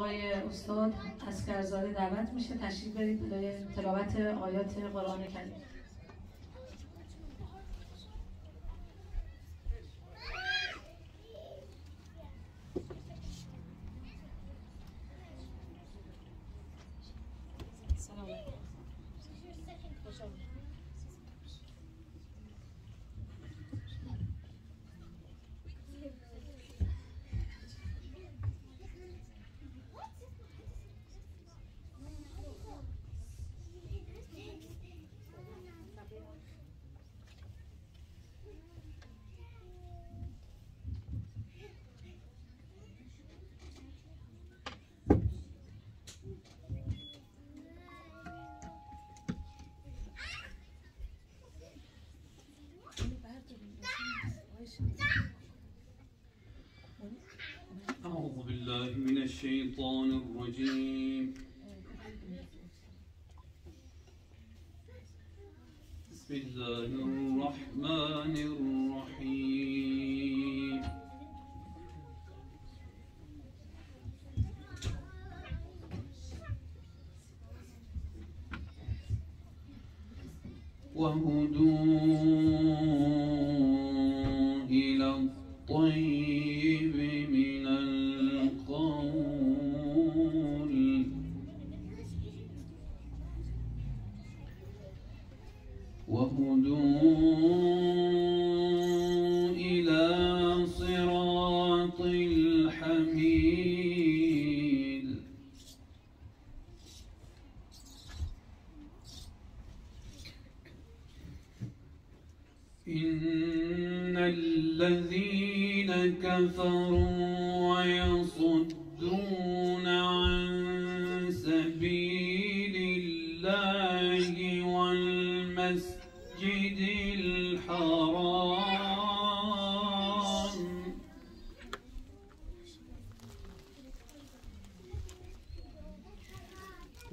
آقای استاد عسکرزاده دعوت میشه تشریف برید برای تلاوت آیات قرآن کریم. أعوذ بالله من الشيطان الرجيم. بسم الله الرحمن الرحيم. وهدوا إلى الطيب من القول وهدوا إلى صراط الحميد. إن الذين كفروا ويصدون عن سبيل الله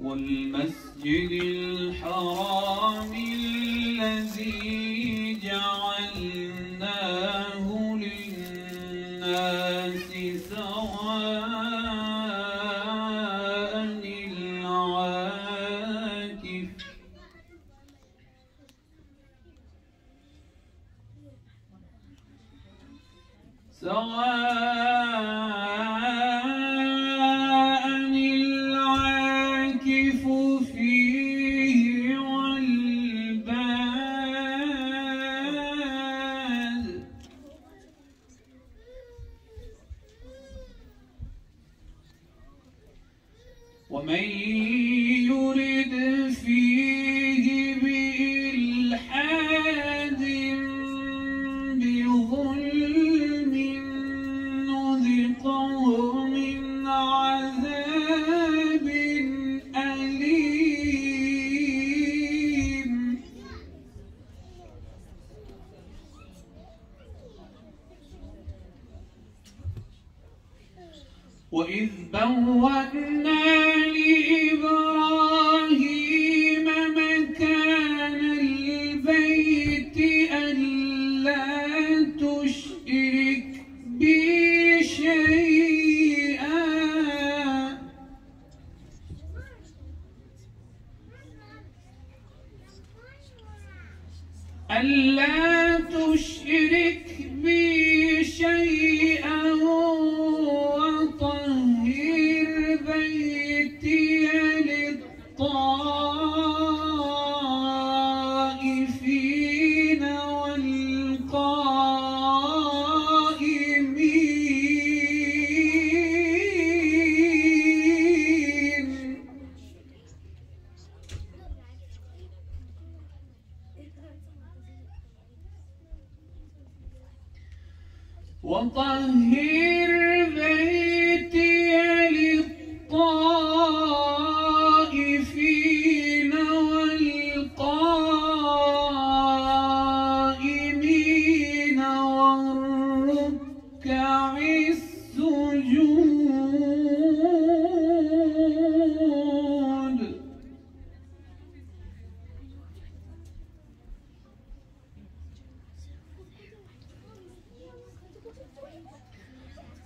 والمسجد الحرام الذي جعلناه للناس سواء العاكف فيه والباد. ومن يرد فيه بإلحاد بظلم نذقه من عذاب أليم. وإذ بوأنا لإبراهيم مكان البيت ألا تشرك بي شيئا وطهر بيتي للطائفين والقائمين. وطهر بيتي للطائفين والقائمين والركع السجود.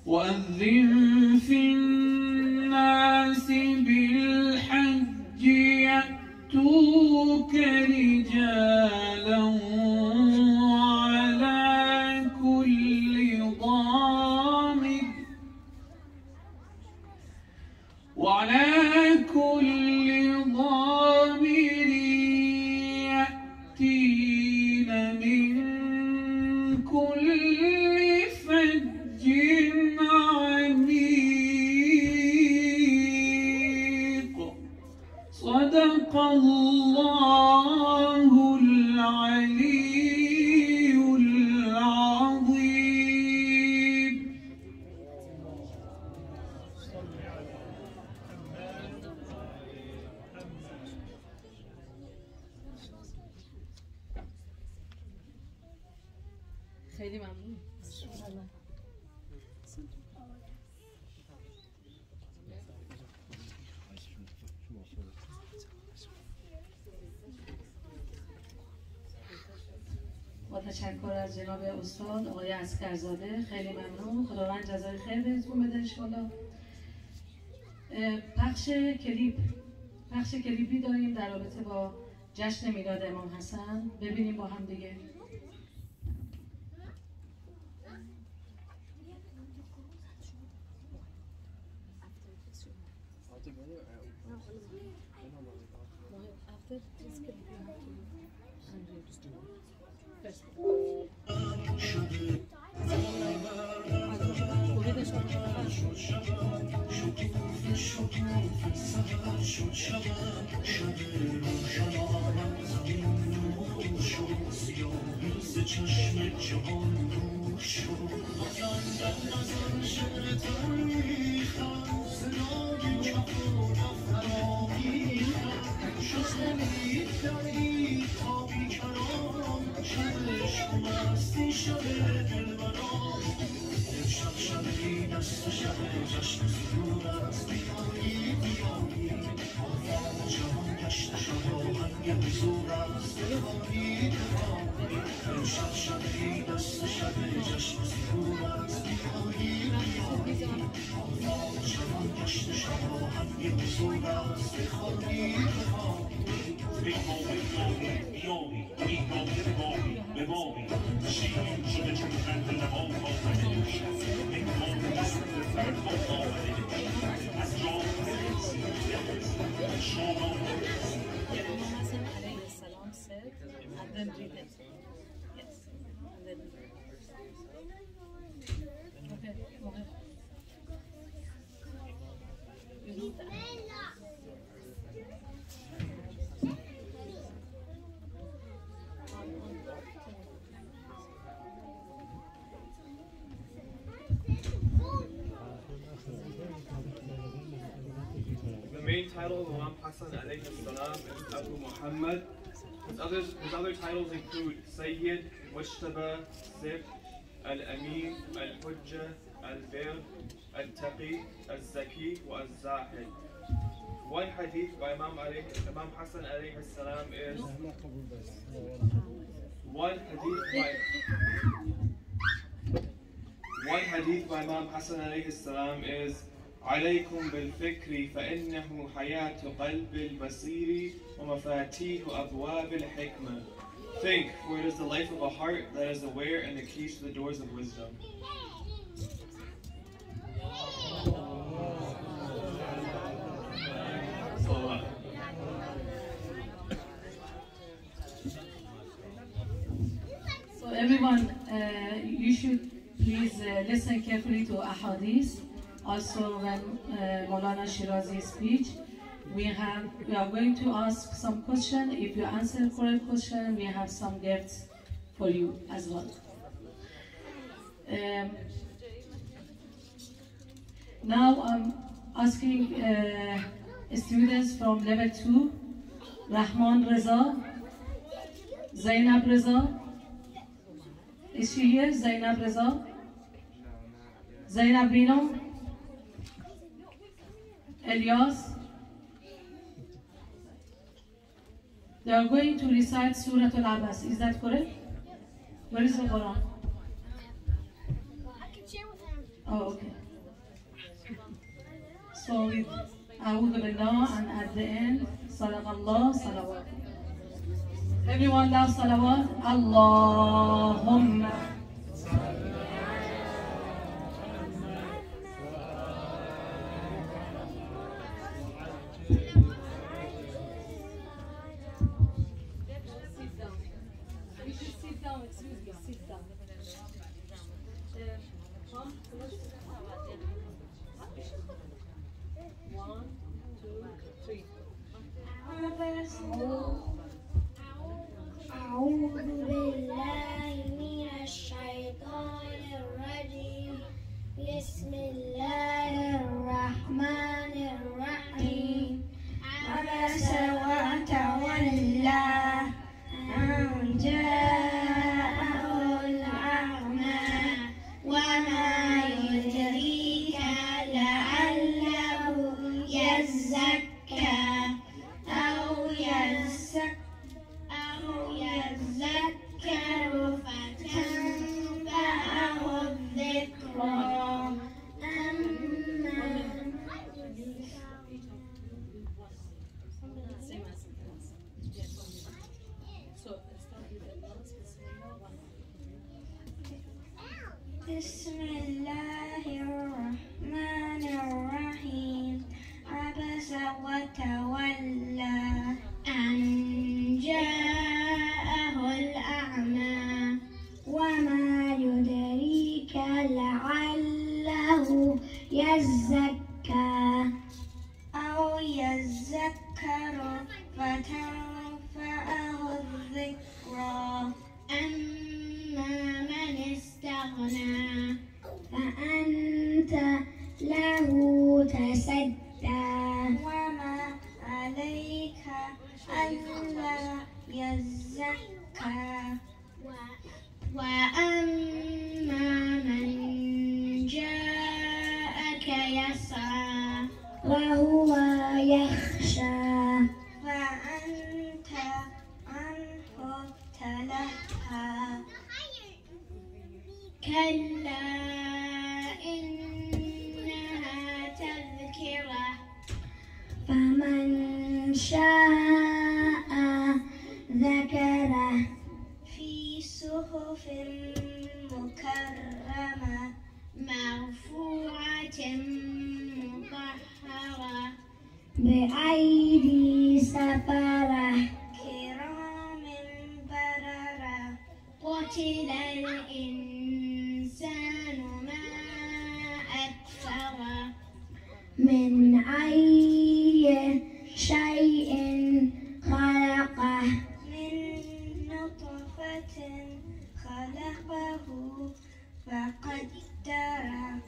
وأذن في الناس الناس بالحج يأتوك رجالا وعلى كل ضامر يأتين من كل فج عميق. صدق الله العلي العظيم. خیلی ممنون. با تشکر از جناب استاد آقای عسکرزاده، خیلی ممنون. خداوند جزای خیر بهتون بده انشالله. پخش کلیپی داریم در رابطه با جشن میلاد امام حسن. ببینیم با هم دیگه. The main title of Imam Hassan alayhi salam is Abu Muhammad. His other titles include Sayyid, Mujtaba, Sif, Al-Amin, Al-Hujja, Al-Bir, Al-Taqi, Al-Zaki, wa Al-Zahid. One hadith by Imam Hassan alayhi salam is One hadith by Imam Hassan alayhi salam is عليكم بالفكر فإنه حياة قلب البصير ومفاتيح أبواب الحكمة. Think, for it is the life of a heart that is aware and the keys to the doors of wisdom. So everyone, you should please listen carefully to ahadith. Also, when Maulana Shirazi speech, we are going to ask some question. If you answer the correct question, we have some gifts for you as well. Now I'm asking students from level 2, Rahman Reza, Zainab Reza. Is she here? Zainab Reza? Zainab Rino? Elias? They are going to recite Surah Al-Abas. Is that correct? Where is the Quran? I can share with him. Oh, okay. So A'udhu Billah, and at the end, Sadaqallah, Salawat. Everyone loves Salawat. Allahumma. أعوذ بالله من الشيطان الرجيم بسم الله الرحمن الرحيم عبس وتولى أن جاءه الأعمى وما يدريك لعله يزكى أو يذكر فتنفعه الذكرى بسم الله الرحمن الرحيم عبس وتولى أن جاءه الأعمى وما يدريك لعله يزكى أو يذكر فتنفعه الذكرى أما من استغنى فأنت له تصدى وما عليك ألا يزكى وأما من جاءك يسعى وهو يخشى فأنت عنه تلهى كلا إنها تذكرة فمن شاء ذكره في صحف مكرمة مرفوعة مطهرة بأيدي سفرة كرام بررة قتل الإنسان ما أكفره من أي شيء خلقه من نطفة خلقه فقدره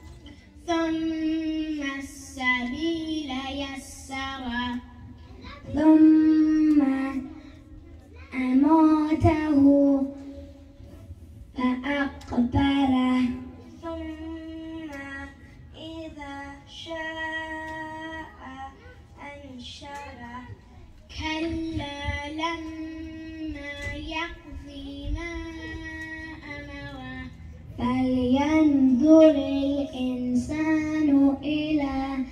ثم السبيل يسره ثم أماته فأقبره ثم إذا شاء أنشره كلا لما يقضي ما أمره فلينظر الإنسان إلى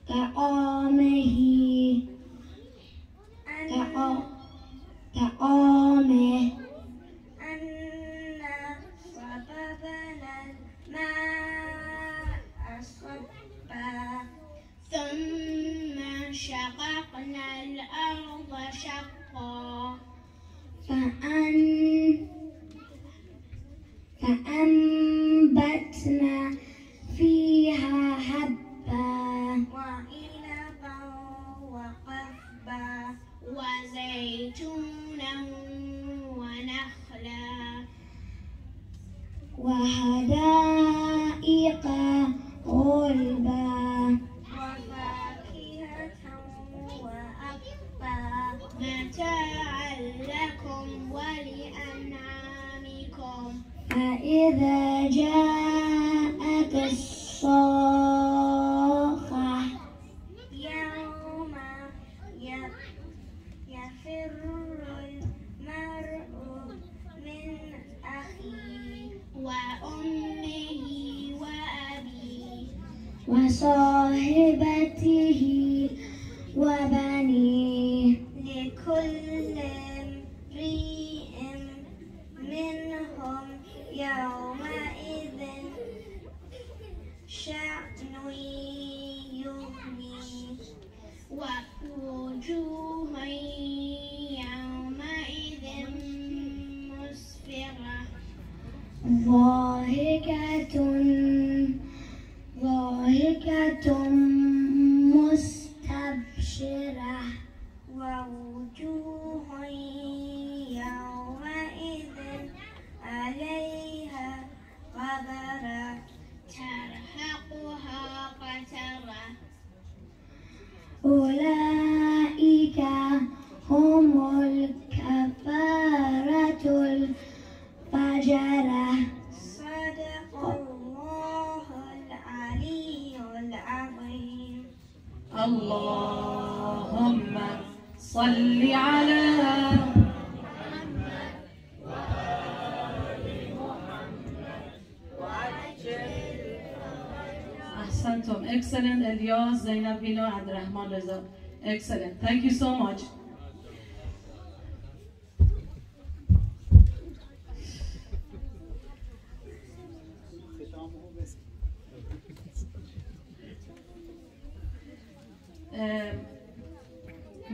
طعامه أنا صببنا الماء صبا ثم شققنا الأرض شقا فأنبتنا فيها حبا وعنبا وقضبا وزيتونا ونخلا وحدائق غلبا وفاكهة وأبا متاعا لكم ولأنعامكم فإذا جاءت الصاخة يوم يفر المرء من أخيه وأمه وأبيه وصاحبته وبنيه لكل امرئ منهم يومئذ شأن يغنيه ووجوه يومئذ مسفرة ضاحكة مستبشرة ووجوه يومئذ عليها غبرة ترهقها قترة أولئك هم الكفارة الفجرة صدق الله العلي العظيم. اللهم صل على محمد وآل محمد وعجل. أحسنتم. Excellent. Elias, Zainab Bino, Abdurrahman Reza. Excellent. Thank you so much.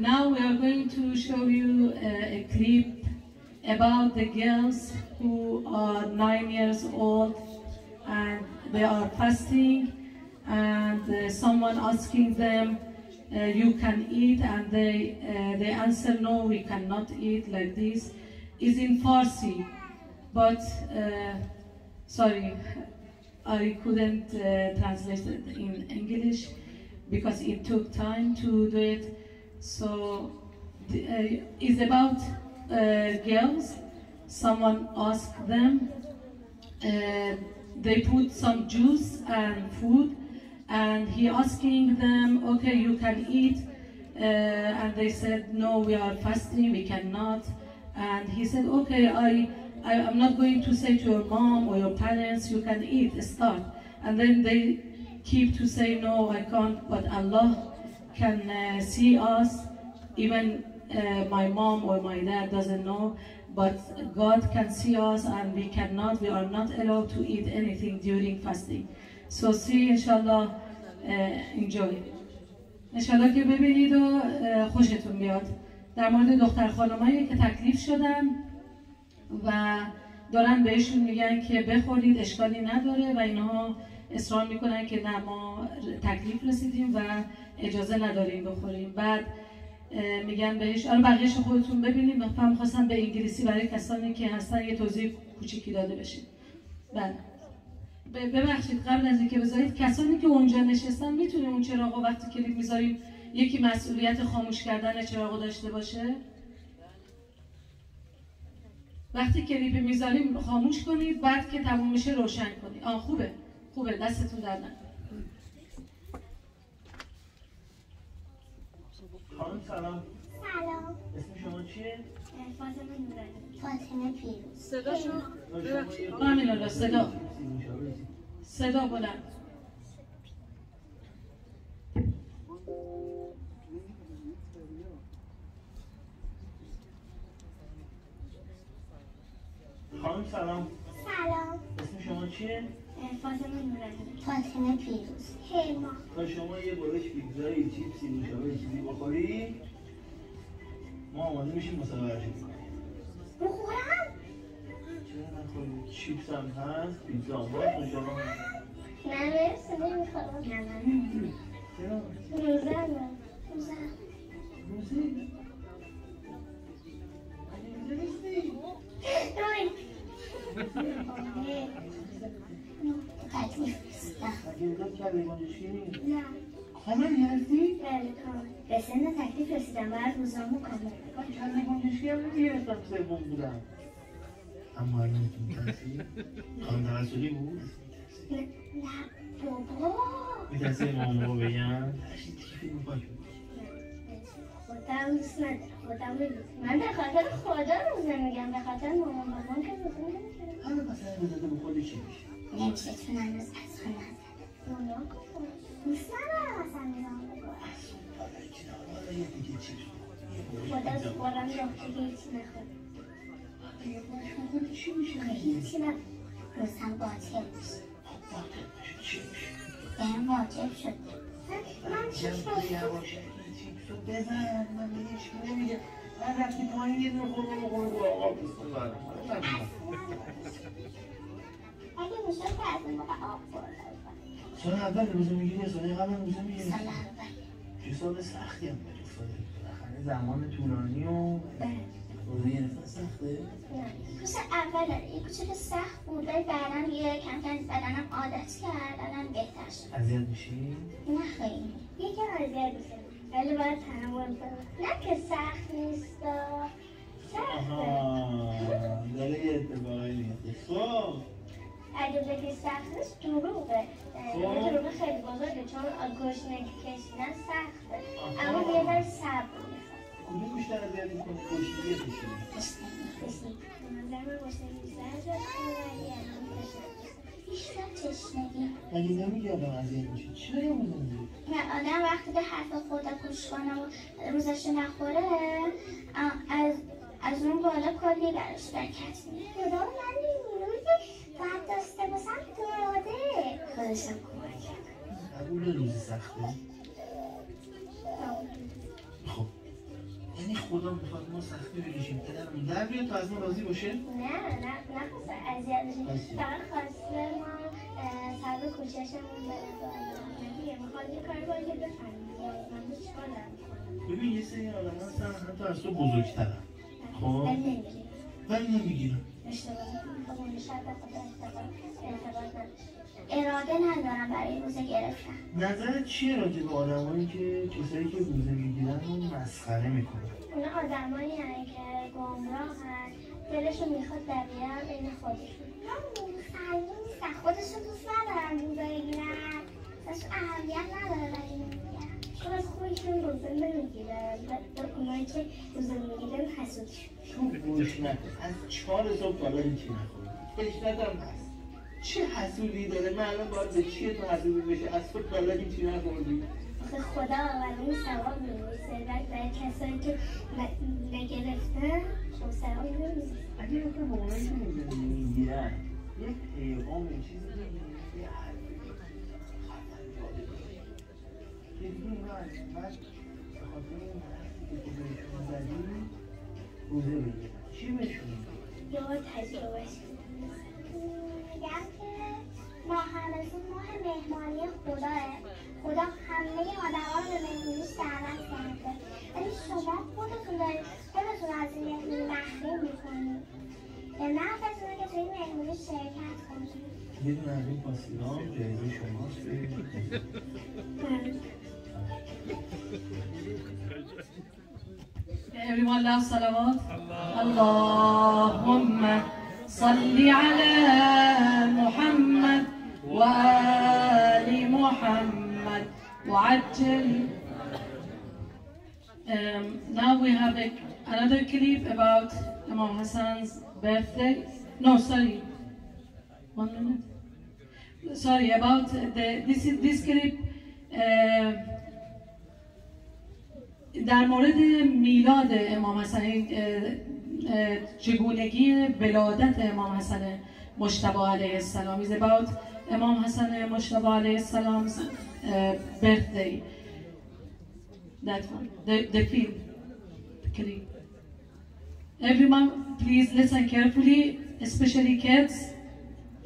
Now we are going to show you a clip about the girls who are 9 years old and they are fasting, and someone asking them, you can eat, and they answer, no, we cannot eat, like this. Is in Farsi, but sorry, I couldn't translate it in English because it took time to do it. So it's about girls. Someone asked them, they put some juice and food, and he asking them, okay, you can eat, and they said, no, we are fasting, we cannot. And he said, okay, I'm not going to say to your mom or your parents, you can eat, start. And then they keep to say, no, I can't, but Allah can see us. Even my mom or my dad doesn't know, but God can see us, and we are not allowed to eat anything during fasting. So see, inshallah, enjoy. انشالله که ببینید و خوشتون بیاد. در مورد دختر خانمایی که تکلیف شدن و دارن بهشون میگن که بخورید، اشکالی نداره، و اینها اصرار میکنن که نه، ما تکلیف رسیدیم و اجازه نداریم بخوریم. بعد میگن بهش، بقیه‌اش خودتون ببینید. من خواستم به انگلیسی برای کسانی که هستن یه توضیح کوچیکی داده بشه. بله، ببخشید قبل از اینکه بذارید، کسانی که اونجا نشستن میتونیم اون چراغو وقتی کلیپ میذاریم یکی مسئولیت خاموش کردن چراغو داشته باشه؟ وقتی کلیپ میذاریم خاموش کنید، بعد که تموم میشه روشن کنید. خوبه، دستتون در نکنه. خانم سلام. سلام. اسم شما چیه؟ فاطمه نورانی. فاطمه پیروز. صداشو همین الله، صدا بلند. خانم سلام. سلام. اسم شما چیه؟ فاطمه نورانی. فاطمه پیروز. هیما. تا شما یه برش پیتزایی، چیپسی، نوشابه چیزی بخوری، ما آماده میشیم مسابقه شیم. بخورم؟ چرا نخوری؟ چیپس هم هست، پیتزا هم هست، نوشابه هم هست. نه مرسی، نمیخورم. نه چرا؟ روزه. روزی؟ اگه روزه نیستی؟ تکلیف رسیدم. تکلیف کردی گنجشکی نیست؟ نه. کامل گرفتی؟ بله کامل. به سن تکلیف رسیدم، باید روزامو کامل من کردی گنجشکی هم نمیگرفتم، سوم بودم. اما نمیتونی تنسی؟ خانم توسلی بود؟ نه بابا. میتونستی امام رو بگم؟ تشتی تیفی میخواد بود. خودم دوست ندارم، خودم رو دوست. من به خاطر خدا روزه میگم، به خاطر مامان بابام که روزه نمیگم. همه پس این روزه به خودی چی میشه؟ نمیشه چون هنوز از خونه نزده. اونا کن. دختر هیچی نخورد. یه باشم خودی چی میشه؟ هیچی نخورد. روزم باطل میشه. باطل میشه چی میشه؟ بهم واجب شد. من چی شد؟ یواش چیپسو بزن من به هیچ نمیگم. من رفتی پایین یه دونه خورده بخورم آقا بسون برم. اگه میشه که از این موقع آب خوردم. سال اول روزه میگیری یا سال قبل روزه میگیری؟ سال اول. چه سال سختی هم داری افتاده. بالاخره زمان طولانی و روزه گرفتن سخته؟ روز اول یه کوچولو سخت بود ولی بعدا یه کم کم بدنم عادت کرد الان بهتر شد. اذیت میشی؟ نه خیلی. یکم اذیت میشم ولی باید تحمل کنم. نه که سخت نیست. سخته. داره یه اتفاقی میفته. خب اگه بگی سخت نیست دروغه. دروغ خیلی بزرگه چون گشنگی کشیدن سخته. اما یه ذره صبر میخواد. کدوم بیشتر اذیت میکنه؟ گشنگی یا تشنگی؟ تشنگی. به نظر من گشنگی بیشتر اذیت میکنه ولی الان بیشتر تشنگی. مگه نمیگی آدم اذیت میشه؟ چرا نمیگی؟ نه آدم وقتی به حرف خدا گوش کنه و روزش نخوره از اون بالا کلی براش برکت میاد. خدا من نیروزی باید داشته باشم داده خودشم کمک کرد. قبول روزی سخته؟ خب یعنی خدا میخواد ما سختی بکشیم پدرمون در بیاد تا از ما راضی باشه؟ نه خواسته اذیت بشیم فقط خواسته ما صبر کوچشمون بره بالا. میخواد یه کار باید بفهمیم من چیکار دارم میکنم. ببین یه سری آدم هستن حتی از تو بزرگترن خب؟ ولی نمیگیرن اشتباه میکنم اون شاید به خدا ارتباط نداشته اراده ندارم برای روزه گرفتن. نظرت چیه راجع به آدمایی که کسایی که روزه میگیرن رو مسخره میکنن؟ اونا آدمایی هستن که گمراهن دلشون میخواد دقیقا بین خودشون سعیون نیستن خودشون دوست ندارن روزه بگیرن اصلا اهمیت نداره ولی نمیگن چون از خودشون روزه نمیگیرن و اونایی که روزه میگیرن حسودشون چون گوش نکن از 4 صبح تا الان هیچی نخوردی تشنتم هست چه حسودی داره؟ من الان باید به چیه تو حسودی بشه؟ از صبح تا الان هیچی نخوردی؟ آخه خدا آورده ثواب می‌نویسه برای کسایی که نگرفتن شما ثواب نمی‌نویسه. اگه بخواه با اونایی که روزه میگیرن یه پیغام یه چیزی بگیرن یه حرفی خطر جالب که دیگه اینا از بعد به خاطر این حرفی که بهشون زدی روزه بگیرن چی بهشون میگی؟ یا تجربه شد میگم که ماه رمضان ماه مهمانی خداه خدا همه آدم ها رو به مهمونیش دعوت کرده ولی شما خودتون دارید خودتون از این مهمونی محروم میکنید نه افضونه که توی مهمونی شرکت کنید یه دونه از این پاسیران جایزه شماست Everyone loves salawat. Allahumma salli ala Muhammad wa ali Muhammad wa ajil. Now we have another clip about Imam Hassan's birthday. No, sorry. 1 minute. Sorry about this clip. در مورد میلاد امام حسن چگونگی ولادت امام حسن مجتبی علیه السلام is about Imam Hassan Mujtaba alayhi salam's birthday. That one, the film, the clip. Everyone, please listen carefully, especially kids,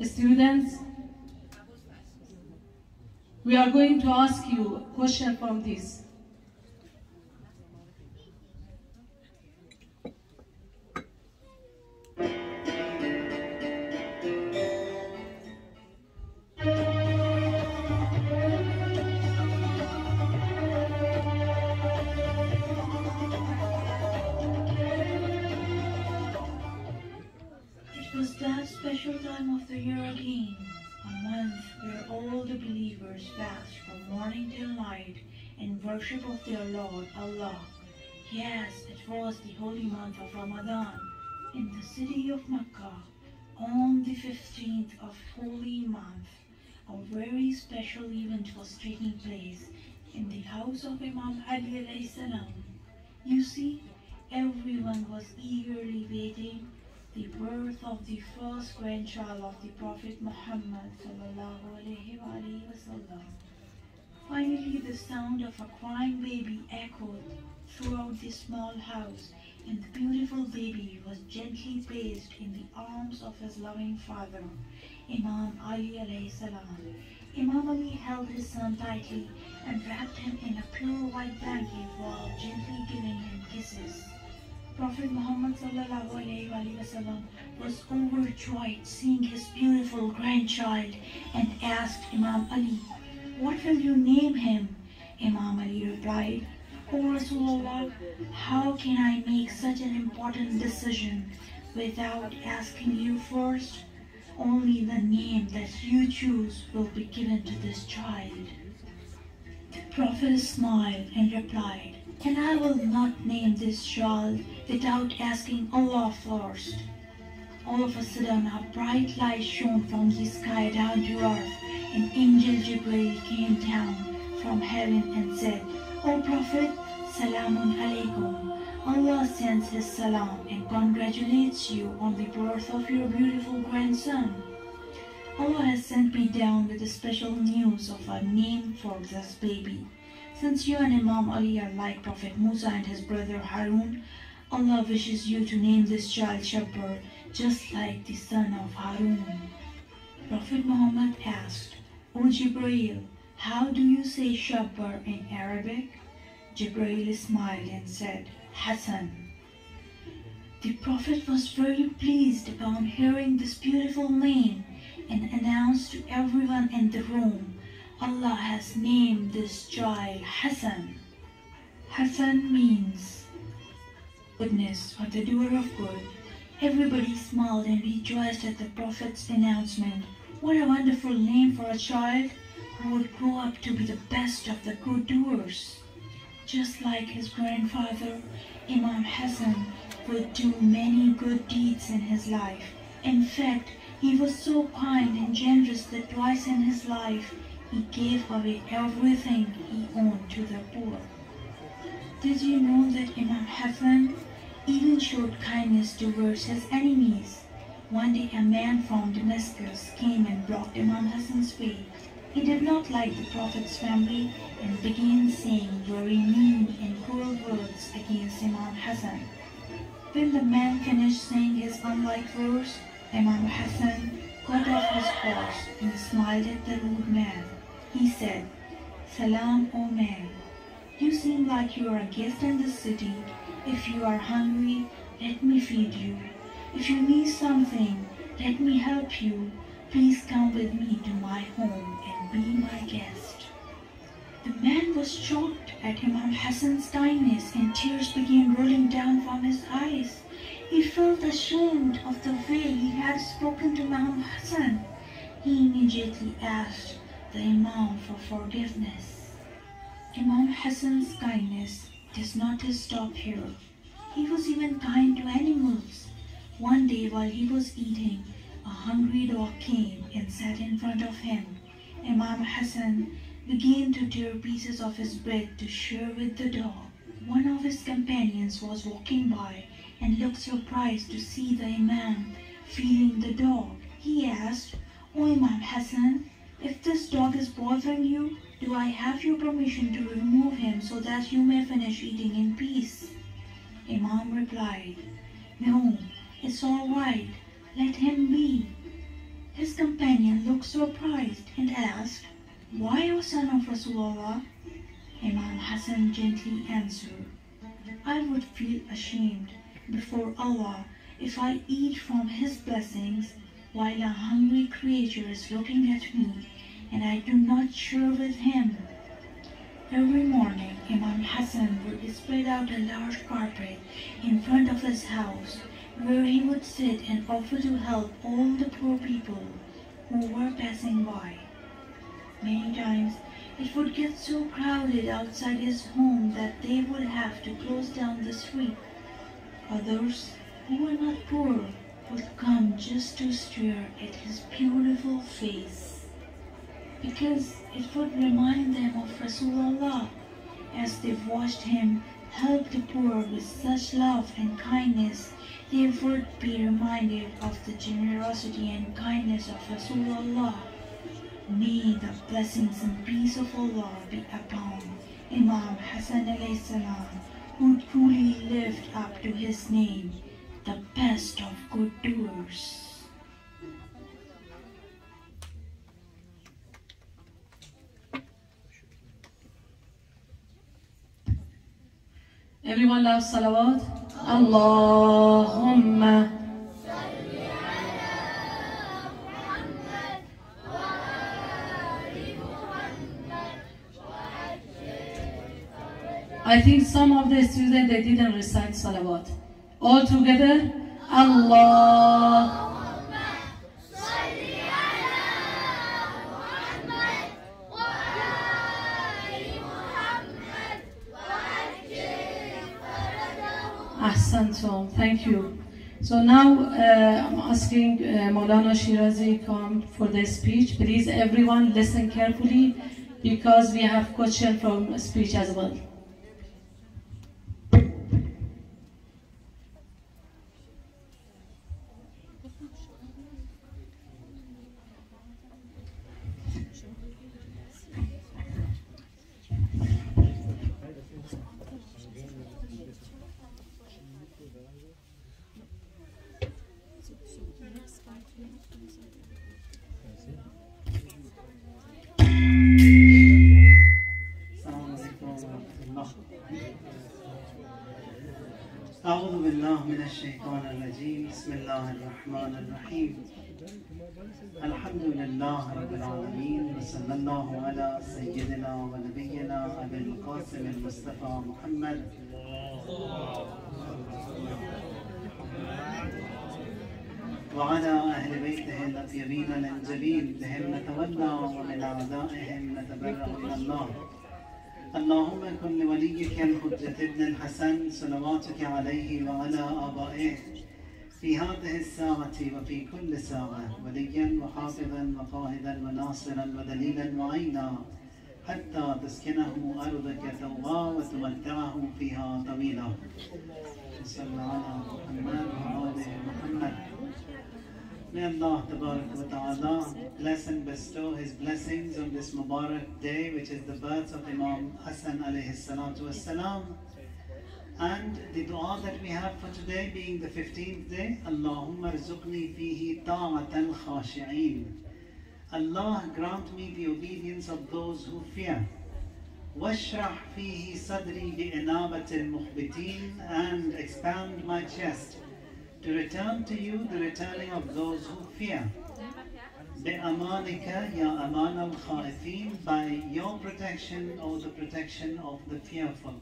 students. We are going to ask you a question from this. It was that special time of the year again, a month where all the believers fast from morning till night in worship of their Lord Allah. Yes, it was the holy month of Ramadan in the city of Mecca on the 15th of holy month. A very special event was taking place in the house of Imam Ali alayhi salam. You see, everyone was eagerly waiting the birth of the first grandchild of the Prophet Muhammad sallallahu alaihi wasallam. Finally, the sound of a crying baby echoed throughout the small house, and the beautiful baby was gently placed in the arms of his loving father, Imam Ali alayhi salam. Imam Ali held his son tightly and wrapped him in a pure white blanket while gently giving him kisses. Prophet Muhammad sallallahu alaihi wasallam was overjoyed seeing his beautiful grandchild and asked Imam Ali, "What will you name him?" Imam Ali replied, "O Rasulullah, how can I make such an important decision without asking you first? Only the name that you choose will be given to this child." The Prophet smiled and replied, "And I will not name this child without asking Allah first." All of a sudden, a bright light shone from the sky down to earth, and Angel Jibreel came down from heaven and said, "O Prophet, Salamun Alaikum. Allah sends his salam and congratulates you on the birth of your beautiful grandson. Allah has sent me down with a special news of a name for this baby. Since you and Imam Ali are like Prophet Musa and his brother Harun, Allah wishes you to name this child Shabbar, just like the son of Harun." Prophet Muhammad asked, "O Jibreel, how do you say Shabbar in Arabic?" Jibreel smiled and said, "Hassan." The Prophet was very pleased upon hearing this beautiful name and announced to everyone in the room, "Allah has named this child Hassan." Hassan means goodness or the doer of good. Everybody smiled and rejoiced at the Prophet's announcement. What a wonderful name for a child who would grow up to be the best of the good doers. Just like his grandfather, Imam Hassan would do many good deeds in his life. In fact, he was so kind and generous that twice in his life he gave away everything he owned to the poor. Did you know that Imam Hassan even showed kindness towards his enemies? One day a man from Damascus came and blocked Imam Hassan's way. He did not like the Prophet's family and began saying very mean and cruel words against Imam Hassan. When the man finished saying his unliked words, Imam Hassan got off his horse and smiled at the rude man. He said, "Salam, O man. You seem like you are a guest in this city. If you are hungry, let me feed you. If you need something, let me help you. Please come with me to my home and be my guest." The man was shocked at Imam Hassan's kindness and tears began rolling down from his eyes. He felt ashamed of the way he had spoken to Imam Hassan. He immediately asked the Imam for forgiveness. Imam Hassan's kindness does not stop here. He was even kind to animals. One day while he was eating, a hungry dog came and sat in front of him. Imam Hassan began to tear pieces of his bread to share with the dog. One of his companions was walking by and looked surprised to see the Imam feeding the dog. He asked, "O Imam Hassan, if this dog is bothering you, do I have your permission to remove him so that you may finish eating in peace?" Imam replied, "No, it's all right. Let him be." His companion looked surprised and asked, "Why, O son of Rasulullah?" Imam Hassan gently answered, "I would feel ashamed before Allah if I eat from His blessings while a hungry creature is looking at me and I do not share with him." Every morning, Imam Hassan would spread out a large carpet in front of his house where he would sit and offer to help all the poor people who were passing by. Many times, it would get so crowded outside his home that they would have to close down the street. Others, who were not poor, would come just to stare at his beautiful face, because it would remind them of Rasulullah as they watched him help the poor with such love and kindness, they would be reminded of the generosity and kindness of Rasulullah. May the blessings and peace of Allah be upon Imam Hassan alayhi salam, who truly lived up to his name, the best of good doers. Everyone loves salawat. Allahumma. I think some of the students, they didn't recite salawat. All together, Allah. Ahsantum, thank you. So now I'm asking Maulana Shirazi come for the speech. Please everyone listen carefully because we have question from speech as well. أعوذ بالله من الشيطان الرجيم بسم الله الرحمن الرحيم الحمد لله رب العالمين وصلى الله على سيدنا ونبينا أبي القاسم المصطفى محمد وعلى أهل بيته الأطيبين الأنجبين بهم نتولى ومن أعدائهم نتبرأ إلى الله اللهم كن لوليك الحجة ابن الحسن صلواتك عليه وعلى آبائه في هذه الساعة وفي كل ساعة وليا وحافظا وقائدا وناصرا ودليلا معينا حتى تسكنه أرضك توبا وتمتعه فيها طويلا. صلى على محمد وآل محمد. May Allah Ta'ala bless and bestow His blessings on this Mubarak day, which is the birth of Imam Hassan alayhi salatu wassalam. And the dua that we have for today being the 15th day, Allahumma rzuqni fihi ta'atal khashi'een. Allah grant me the obedience of those who fear. Washrah fihi sadri bi'inabatil mukhbitin, and expand my chest to return to you the returning of those who fear. بِأَمَانِكَ يَا أَمَانَ الْخَائِفِينَ, by your protection or the protection of the fearful.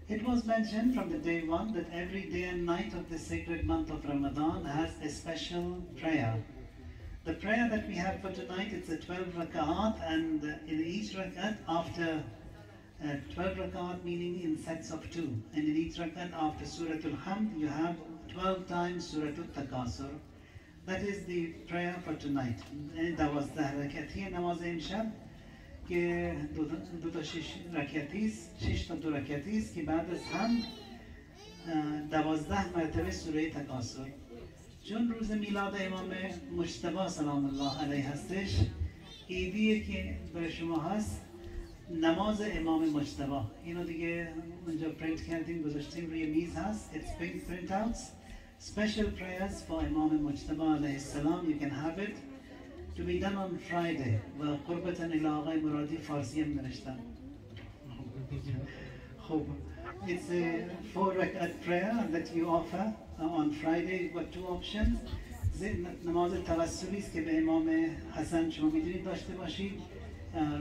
It was mentioned from the day one that every day and night of the sacred month of Ramadan has a special prayer. The prayer that we have for tonight, it's a 12 rak'at, and in each rak'at after 12 rak'at meaning in sets of 2, and in each rak'at after Suratul Hamd you have 12 times Suratul Takasur. That is the prayer for tonight. And that was the rak'ati namaz imshab ke do ta shish rak'atis, shish ta do rak'atis ki baad az hamd 12 مرتبه سوره تکاسر. چون روز میلاد امام مجتبی سلام الله علیه هستش، ایدیه که برای شما هست نماز امام مجتبی. اینو دیگه اونجا پرینت کردیم گذاشتیم روی میز هست. It's pink printouts. Special prayers for Imam Mujtaba alayhi salam. You can have it to be done on Friday. و قربة إلى آقای مرادی فارسی هم نوشتن. خب it's a 4 rak'at prayer that you offer on Friday. You've got 2 options. نماز توسلی است که به امام حسن شما میتونید داشته باشید.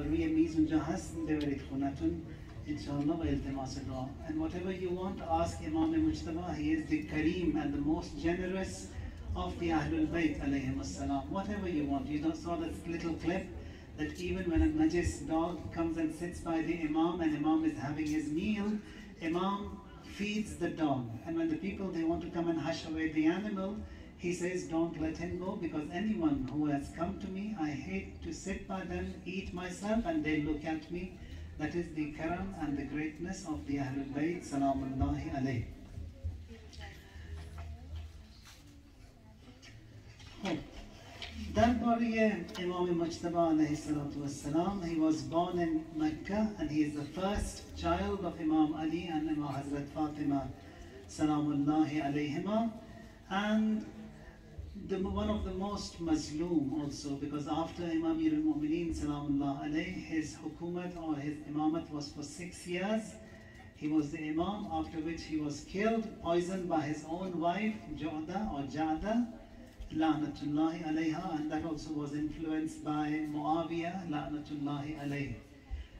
روی میز اونجا هست، ببرید خونتون انشاءالله و التماس دعا. And whatever you want, ask Imam Mujtaba. He is the Kareem and the most generous of the Ahlul Bayt alayhim as-salam. Whatever you want. You don't saw that little clip that even when a najis dog comes and sits by the Imam and Imam is having his meal, Imam feeds the dog. And when the people, they want to come and hush away the animal, he says, don't let him go, because anyone who has come to me, I hate to sit by them, eat myself, and they look at me That is the karam and the greatness of the Ahlul Bayt Salamullahi alayhi. Darbar Imam Mujtaba alayhi salatu wassalam, he was born in Mecca and he is the first child of Imam Ali and Imam Hazrat Fatima Salamullahi alayhima, and one of the most mazloom also, because after Imam al-Mu'mineen Salamullah alayhi, his hukumat or his imamat was for 6 years. He was the Imam, after which he was killed, poisoned by his own wife, Ju'da or Ja'da, La'natullahi alayha, and that also was influenced by Muawiyah, La'natullahi alayhi.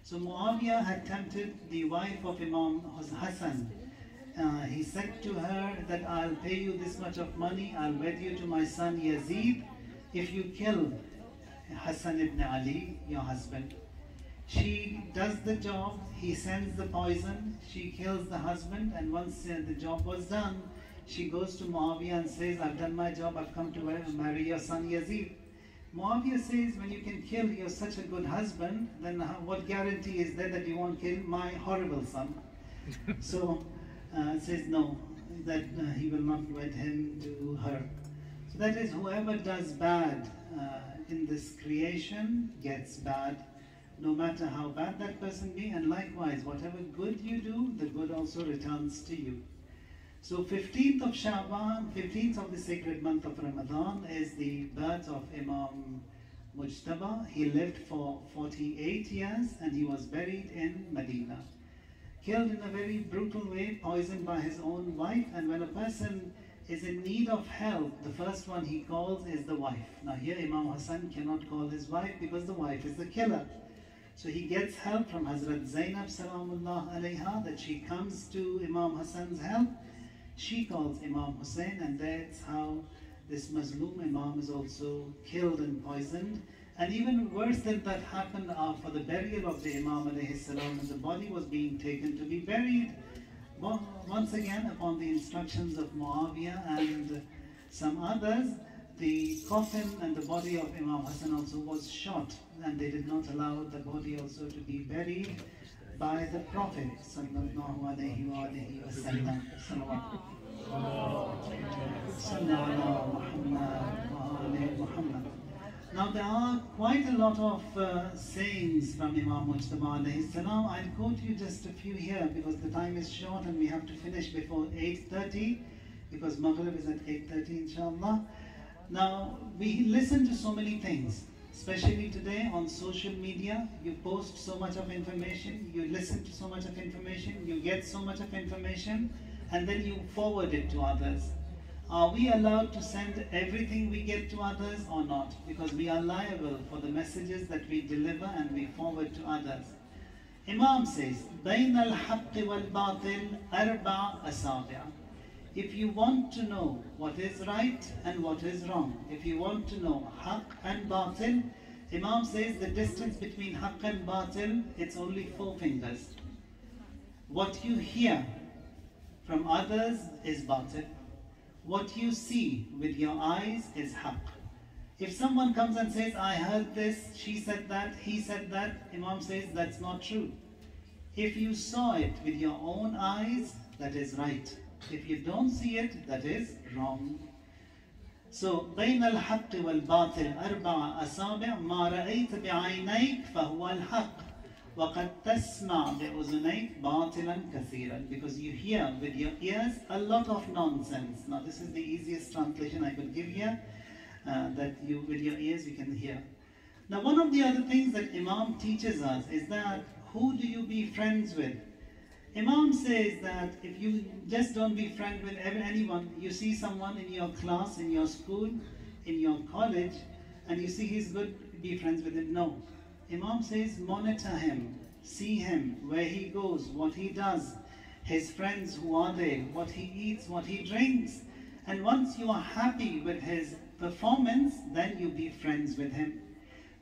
So Muawiyah had tempted the wife of Imam Hassan. He said to her that I'll pay you this much of money, I'll wed you to my son Yazid if you kill Hassan ibn Ali, your husband. She does the job, he sends the poison, she kills the husband, and once the job was done, she goes to Muawiyah and says, I've done my job, I've come to marry your son Yazid. Muawiyah says, when you can kill you're such a good husband, then what guarantee is there that you won't kill my horrible son? So says no, that he will not wed him to her. So that is, whoever does bad in this creation gets bad, no matter how bad that person be, and likewise, whatever good you do, the good also returns to you. So 15th of Sha'ban, 15th of the sacred month of Ramadan is the birth of Imam Mujtaba. He lived for 48 years and he was buried in Medina. Killed in a very brutal way, poisoned by his own wife, and when a person is in need of help, the first one he calls is the wife. Now here Imam Hassan cannot call his wife because the wife is the killer. So he gets help from Hazrat Zainab Salamullah alayha, that she comes to Imam Hassan's help. She calls Imam Hussein, and that's how this Mazloom Imam is also killed and poisoned. And even worse than that happened for the burial of the Imam alayhi salam, and the body was being taken to be buried. Once again, upon the instructions of Muawiyah and some others, the coffin and the body of Imam Hassan also was shot, and they did not allow the body also to be buried by the Prophet sallallahu alayhi wa alihi wa sallam. Now there are quite a lot of sayings from Imam Mujtaba alayhi salam. I'll quote you just a few here because the time is short and we have to finish before 8:30, because Maghrib is at 8:30 inshallah. Now we listen to so many things, especially today on social media. You post so much of information, you listen to so much of information, you get so much of information, and then you forward it to others. Are we allowed to send everything we get to others or not? Because we are liable for the messages that we deliver and we forward to others. Imam says, بَيْنَ الْحَقِّ وَالْبَاطِلِ أَرْبَعَ أَصَابِعَ. If you want to know what is right and what is wrong, if you want to know haqq and batil, Imam says the distance between haqq and batil, it's only 4 fingers. What you hear from others is batil. What you see with your eyes is haqq. If someone comes and says, I heard this, she said that, he said that, Imam says that's not true. If you saw it with your own eyes, that is right. If you don't see it, that is wrong. So, بين الحق والباطل أربع أصابع ما رأيت بعينيك فهو الحق وقد تسمع بأذنيك باطلا كثيرا. Because you hear with your ears a lot of nonsense. Now this is the easiest translation I could give here, that you with your ears you can hear. Now one of the other things that Imam teaches us is that who do you be friends with? Imam says that if you just don't be friends with anyone, you see someone in your class, in your school, in your college, and you see he's good, be friends with him. No. Imam says monitor him, see him, where he goes, what he does, his friends, who are they, what he eats, what he drinks. And once you are happy with his performance, then you be friends with him.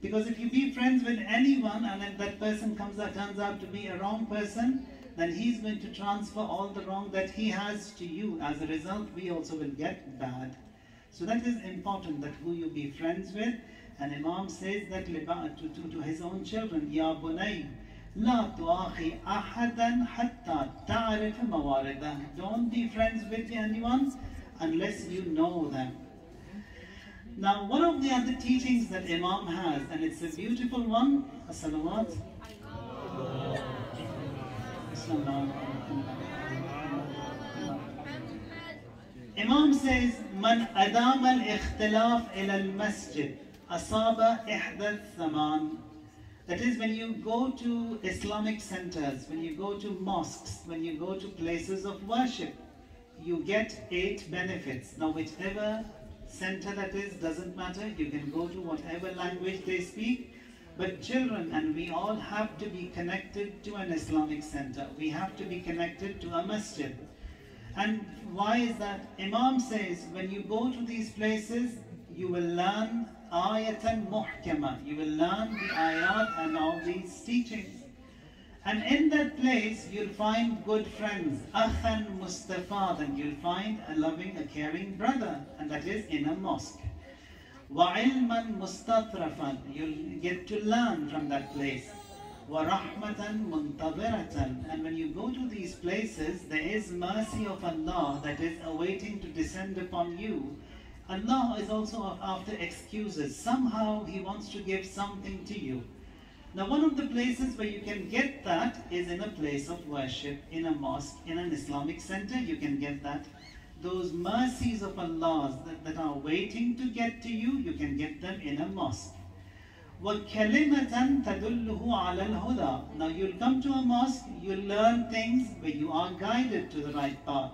Because if you be friends with anyone and then that person turns out to be a wrong person, then he's going to transfer all the wrong that he has to you. As a result, we also will get bad. So that is important, that who you be friends with. And Imam says that to his own children, Ya bunay, لا تؤاخي أحدا حتى تعرف موارده. Don't be friends with anyone unless you know them. Now, one of the other teachings that Imam has, and it's a beautiful one, as-salawat. Imam says, "Man adama al-ikhtilaf ila al-masjid, asaba ihdath zaman." That is, when you go to Islamic centers, when you go to mosques, when you go to places of worship, you get 8 benefits. Now, whichever center that is, doesn't matter. You can go to whatever language they speak. But children, and we all have to be connected to an Islamic center. We have to be connected to a masjid. And why is that? Imam says, when you go to these places, you will learn ayatan muhkama. You will learn the ayat and all these teachings. And in that place, you'll find good friends, akhan mustafadan. You'll find a loving, a caring brother, and that is in a mosque. Wa ilman mustatrafan. You'll get to learn from that place. Wa rahmatan muntadiratan. And when you go to these places, there is mercy of Allah that is awaiting to descend upon you. Allah is also after excuses. Somehow He wants to give something to you. Now, one of the places where you can get that is in a place of worship, in a mosque, in an Islamic center. You can get that. Those mercies of Allah that are waiting to get to you, you can get them in a mosque. وَكَلِمَةً تَدُلُّهُ عَلَى الْهُدَى. Now, you'll come to a mosque, you'll learn things where you are guided to the right path.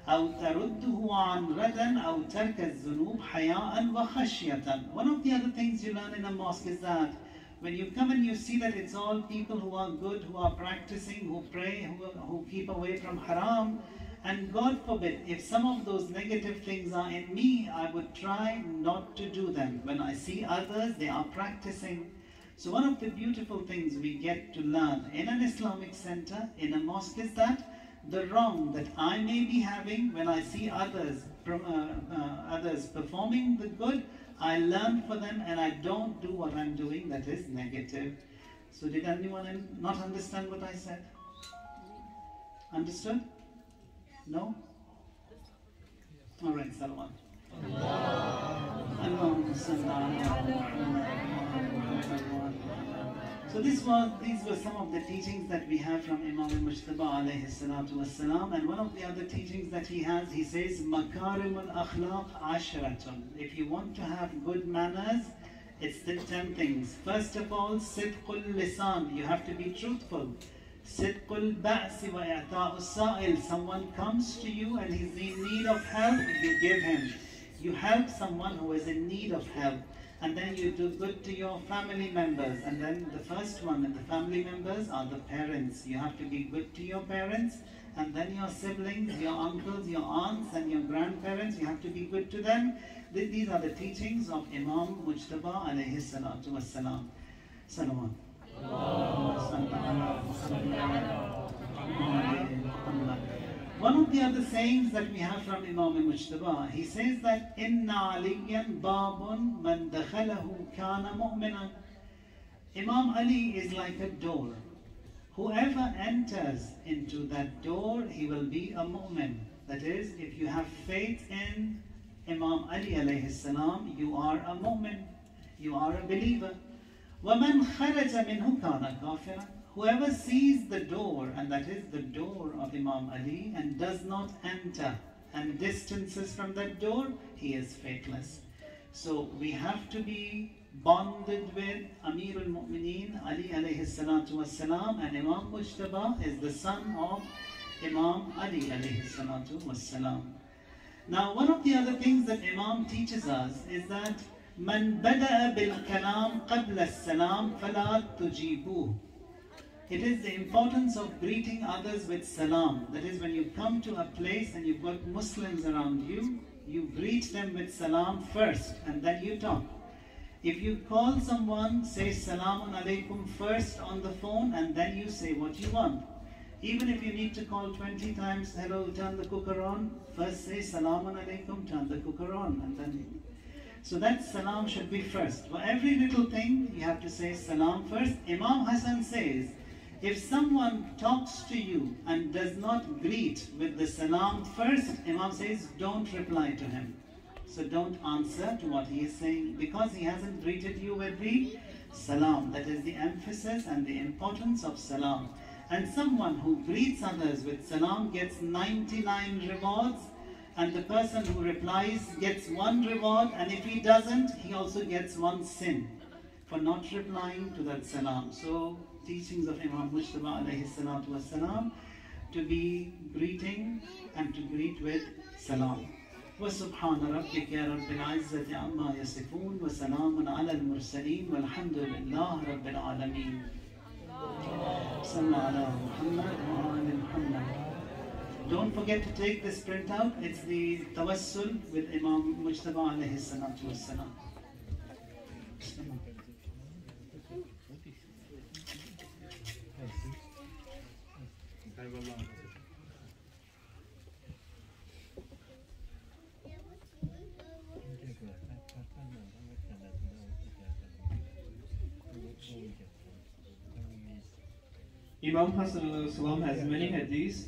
أَوْ تَرُدُّهُ عَنْ رَدًا أَوْ تَرْكَ الذُّنُوبِ حَيَاءً وَخَشْيَةً. One of the other things you learn in a mosque is that when you come and you see that it's all people who are good, who are practicing, who pray, who keep away from haram, and God forbid, if some of those negative things are in me, I would try not to do them. When I see others, they are practicing. So one of the beautiful things we get to learn in an Islamic center, in a mosque, is that the wrong that I may be having, when I see others performing the good, I learn for them and I don't do what I'm doing that is negative. So did anyone not understand what I said? Understood? No? Alright, Salwan. So these were some of the teachings that we have from Imam Mujtaba alayhi salatu wassalam. And one of the other teachings that he has, he says, Makarim al-akhlaq ashratun. If you want to have good manners, it's the 10 things. First of all, sidqul lisan. You have to be truthful. Sidqul ba'si wa i'ta'u sa'il. Someone comes to you and he's in need of help, you give him. You help someone who is in need of help. And then you do good to your family members. And then the first one in the family members are the parents. You have to be good to your parents. And then your siblings, your uncles, your aunts, and your grandparents, you have to be good to them. These are the teachings of Imam Mujtaba alayhi salatu wassalam. Salawat. One of the other sayings that we have from Imam Mujtaba, he says that Inna aliyan babun man dakhalahu kana mu'minan. Imam Ali is like a door. Whoever enters into that door, he will be a mu'min. That is, if you have faith in Imam Ali alayhi salam, you are a mu'min. You are a believer. وَمَنْ خَرَجَ مِنْهُ كَانَ كَافِرًا. Whoever sees the door, and that is the door of Imam Ali, and does not enter and distances from that door, he is faithless. So we have to be bonded with Amir al-Mu'mineen Ali alayhi salatu wassalam, and Imam Mujtaba is the son of Imam Ali alayhi salatu wassalam. Now, one of the other things that Imam teaches us is that Man bada'a bil kalam qabla as-salam fala tujibuh. It is the importance of greeting others with salam. That is, when you come to a place and you've got Muslims around you, you greet them with salam first and then you talk. If you call someone, say salamun alaikum first on the phone and then you say what you want. Even if you need to call 20 times, hello, turn the cooker on, first say salamun alaikum, turn the cooker on, and then. So that salam should be first. For every little thing, you have to say salam first. Imam Hassan says, If someone talks to you and does not greet with the salam first, Imam says, don't reply to him. So don't answer to what he is saying, because he hasn't greeted you with the salam. That is the emphasis and the importance of salam. And someone who greets others with salam gets 99 rewards, and the person who replies gets 1 reward, and if he doesn't, he also gets 1 sin for not replying to that salam. So teachings of Imam Mujtaba alayhi salatu wassalam, to be greeting and to greet with salam. وسبحان ربك رب العزة عما يصفون وسلام على المرسلين والحمد لله رب العالمين. صلى على محمد وآل محمد. Don't forget to take this printout. It's the tawassul with Imam Mujtaba alayhi salatu wassalam. Imam Hassan alayhi salam has many hadiths,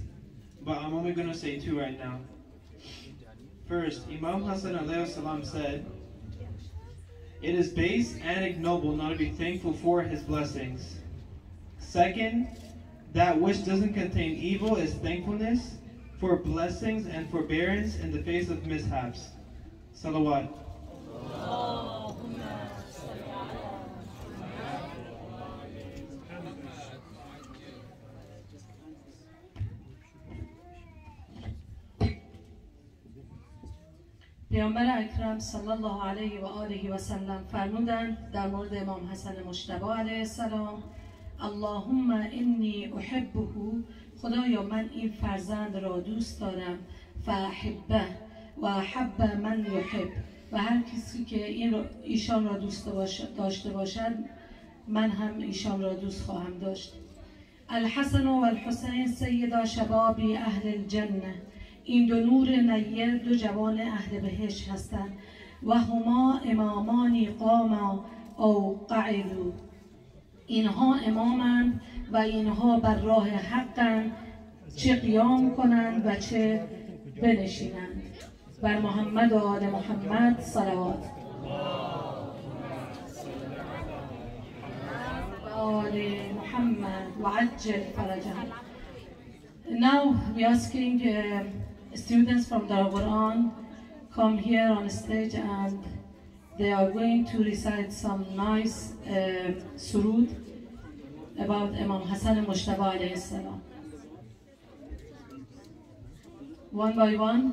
but I'm only going to say 2 right now. First, Imam Hassan alayhi salam said, "It is base and ignoble not to be thankful for his blessings." Second, that which doesn't contain evil is thankfulness for blessings and forbearance in the face of mishaps. Salawat. پیامبر اکرم صلی الله علیه و آله و سلم فرمودند در مورد امام حسن مجتبی علیه السلام: اللهم انی احبه، خدایا من این فرزند را دوست دارم، فاحبه و احب من یحب، و هر کسی که ایشان را دوست داشته باشد من هم ایشان را دوست خواهم داشت. الحسن و الحسین سیدا شباب اهل الجنه، این 2 نور نیر 2 جوان اهل بهشت هستند. و هما امامانی قاما او قعدو، اینها امامند و اینها بر راه حقند، چه قیام کنند و چه بنشینند. بر محمد و آل محمد صلوات. و آل محمد و عجل فرجهم. Now we are asking students from the Quran come here on stage, and they are going to recite some nice surud about Imam Hassan Mujtaba alayhi salam. One by one.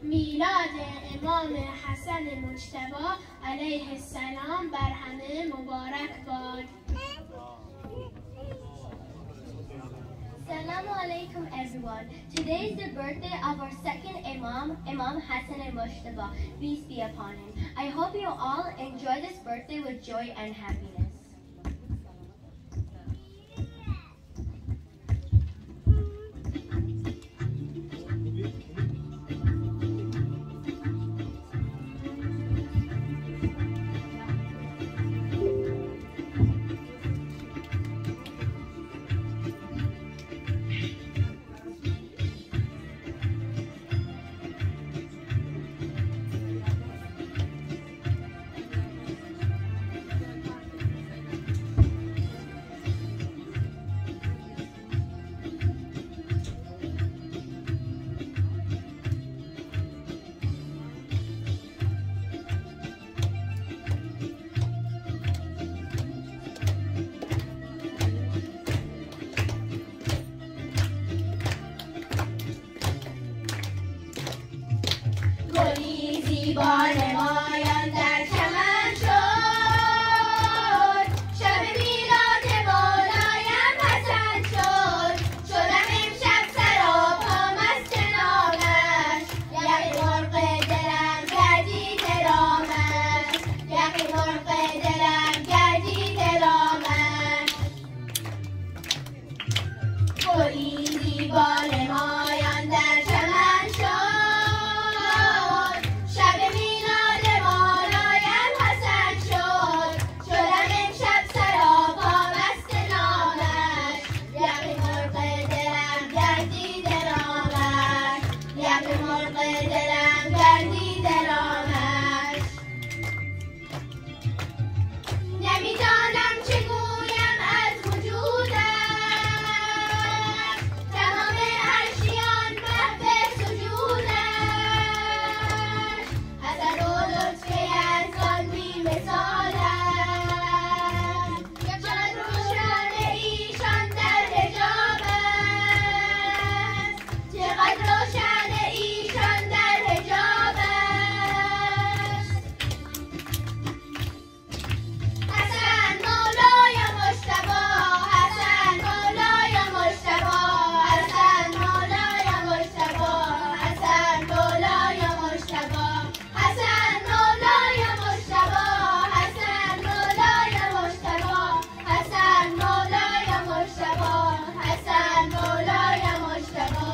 میلاد امام حسن مجتبی علیه السلام بر همه مبارک باد. Assalamu alaikum everyone. Today is the birthday of our second Imam, Imam Hassan al-Mujtaba. Peace be upon him. I hope you all enjoy this birthday with joy and happiness. زیبا نمایان در چمن شد شب میلاد مولایم حسن شد شدم امشب سراپا مست نامش یقی مرغ دلم گردید رامش یقی مرغ دلم گردید رامش گلی زیبا نمایان در چمن شد شب میلاد مولایم حسن شد شدم امشب سراپا مست نامش یقی مرغ دلم گردید رامش یقی مرغ دلم گردید رامش نمیدانم چه گویم از وجودش تمام عرشیان محو سجودش حسن و لطف یزدان بی مثالش چقدر روشن ایشان در حجاب است چقدر روشن ایشان در حجاب است حسن مولای مجتبی حسن مولای مجتبی حسن مولای مجتبی حسن مولای مجتبی حسن مولای مجتبی حسن مولای مجتبی حسن مولای مجتبی حسن مولای مجتبی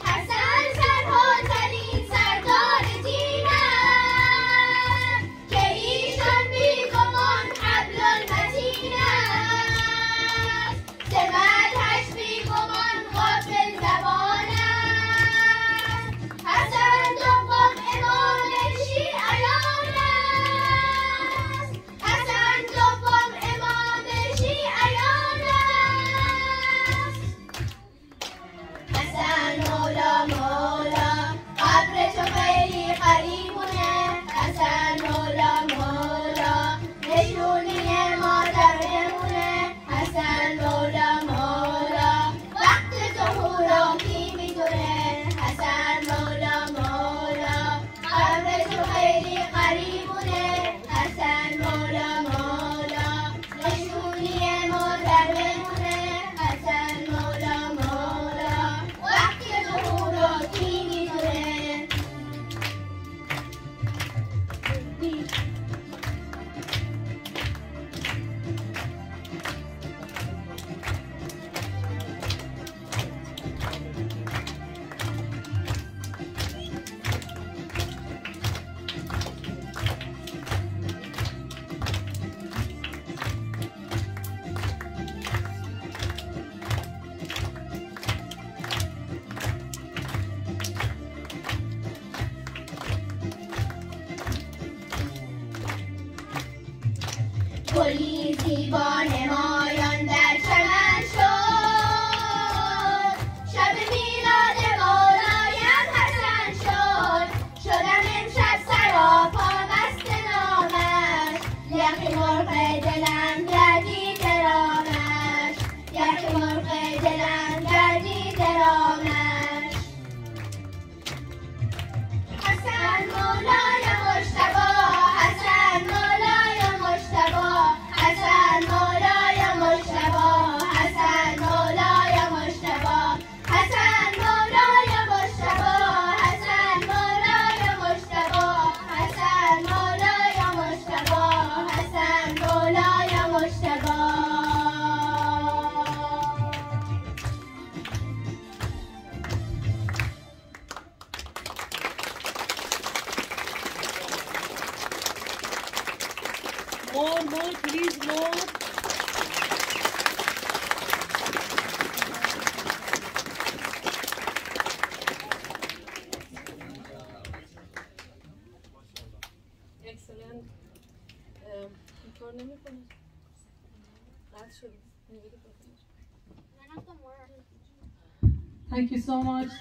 حسن سرهاترین سردار دین است که ایشان بیگمان حبل المتین است ز مدحش بیگمان غافل زبان است حسن دوم امام شیعیان است حسن دوم امام شیعیان است حسن مولا مولا قبر تو خیلی قریبونه حسن مولا مولا نشونی مادر بمونه حسن مولا مولا وقت ظهور رو کی میدونه حسن مولا مولا قبر تو خیلی قریبونه حسن مولا مولا نشونی مادر بمونه حسن مولا مولا وقت ظهور رو کی میدونه گلی زیبا نمایان در چمن شد شب میلاد مولایم حسن شد شدم امشب سراپا مست نامش یقی مرغ دلم گردید رامش یقی مرغ دلم گردید رامش حسن مولای مجتبی حسن مولای مجتبی حسن مولای مجتبی حسن مولای مجتبی حسن مولای مجتبی حسن مولای مجتبی حسن مولای مجتبی حسن مولای مجتبی More, please, more. Excellent. Thank you so much,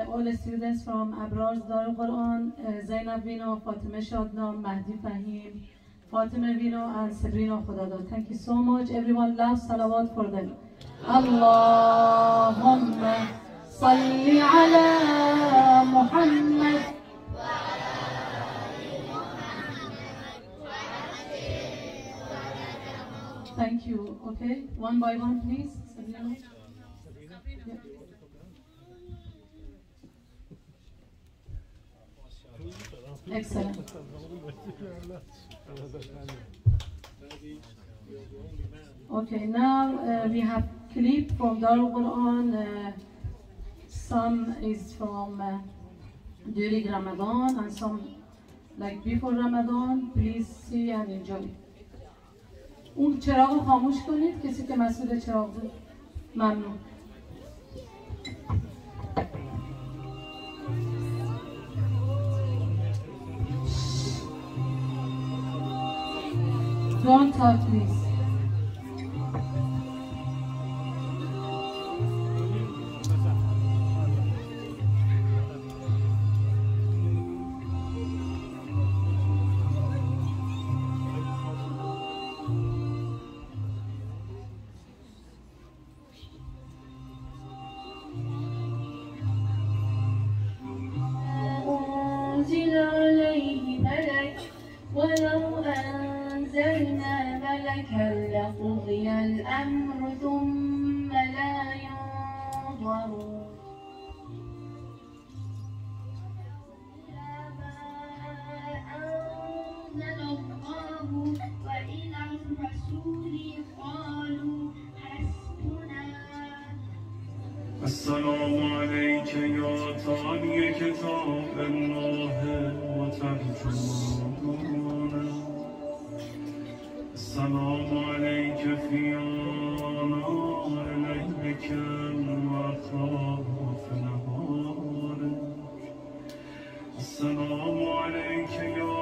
all the students from Abrar's Darul Quran, Zainab Vino, Fatima Shadnam, Mahdi Fahim, Fatima Vino, and Sabrina Khudadad. Thank you so much. Everyone loves salawat for them. Allahumma salli ala Muhammad. Thank you. Okay, one by one, please. Sabrina. Yeah. Excellent. Okay, now we have clip from Darul Quran. Some is from during Ramadan and some like before Ramadan. Please see and enjoy. اون چراغ رو خاموش کنید، کسی که مسئول چراغ بود. ممنون. Don't talk, please. ولو أنزلنا ملكا لقضي الأمر ثم لا ينظرون إلى ما أنزل الله وإلى الرسول قالوا حسبنا. السلام عليك يا تالي كتاب الله وترجمانه. السلام عليك في آناء ليلك وأطراف نهاره. السلام عليك يا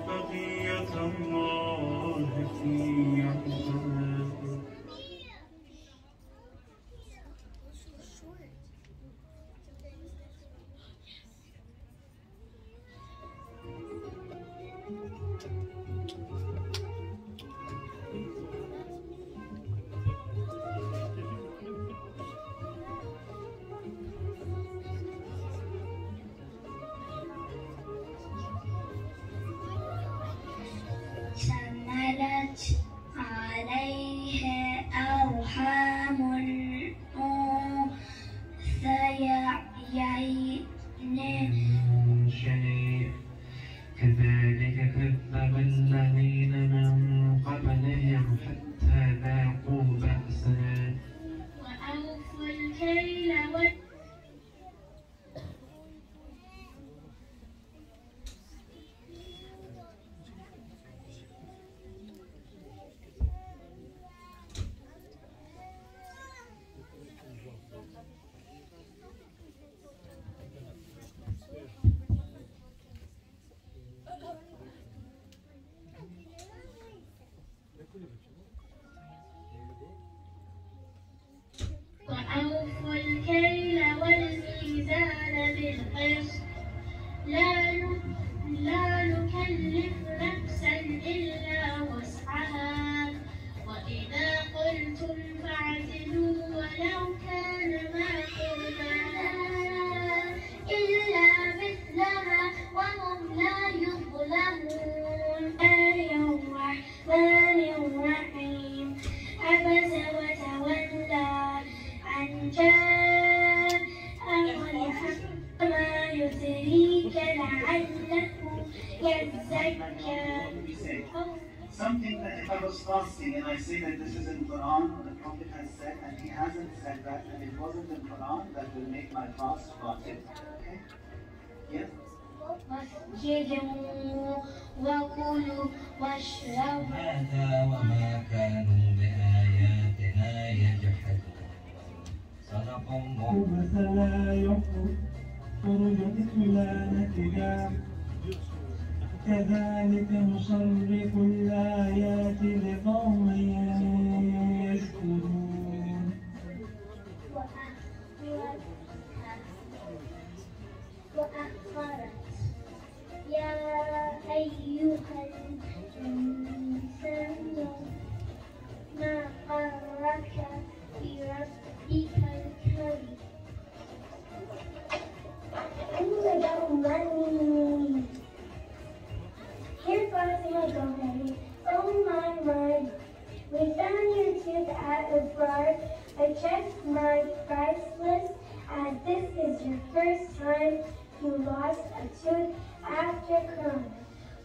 بقية الله في يده. شملت عليه أرحام الأنثيين شيء كذلك كذب الذين من قبلهم حتى ذاقوا بأسنا. وأوفوا الكيل والميزان بالقسط لا نكلف نفسا إلا وسعها وإذا قلتم فاعدلوا ولو كان ما قربى إلا مثلها وهم لا يظلمون. الرحمن الرحيم عبس وتولى أن جاءه الحق ما يدريك لعله يزكى. Something that if I was fasting and I say that this is in Quran, the Prophet has said, and he hasn't said that, and it wasn't in Quran, that will make my fast batil. Okay? Yeah? وكلوا واشربوا هذا وما كانوا بآياتنا يجحدون. صدق الله. فلا يخرج إلا نكدا كذلك نصرف الآيات لقوم يشكرون. وأخرت يا أيها الإنسان ما غرك بربك الكريم Here Fatima Gomez, oh my mind, we found your tooth at a bar. I checked my price list as this is your first time you lost a tooth after crime.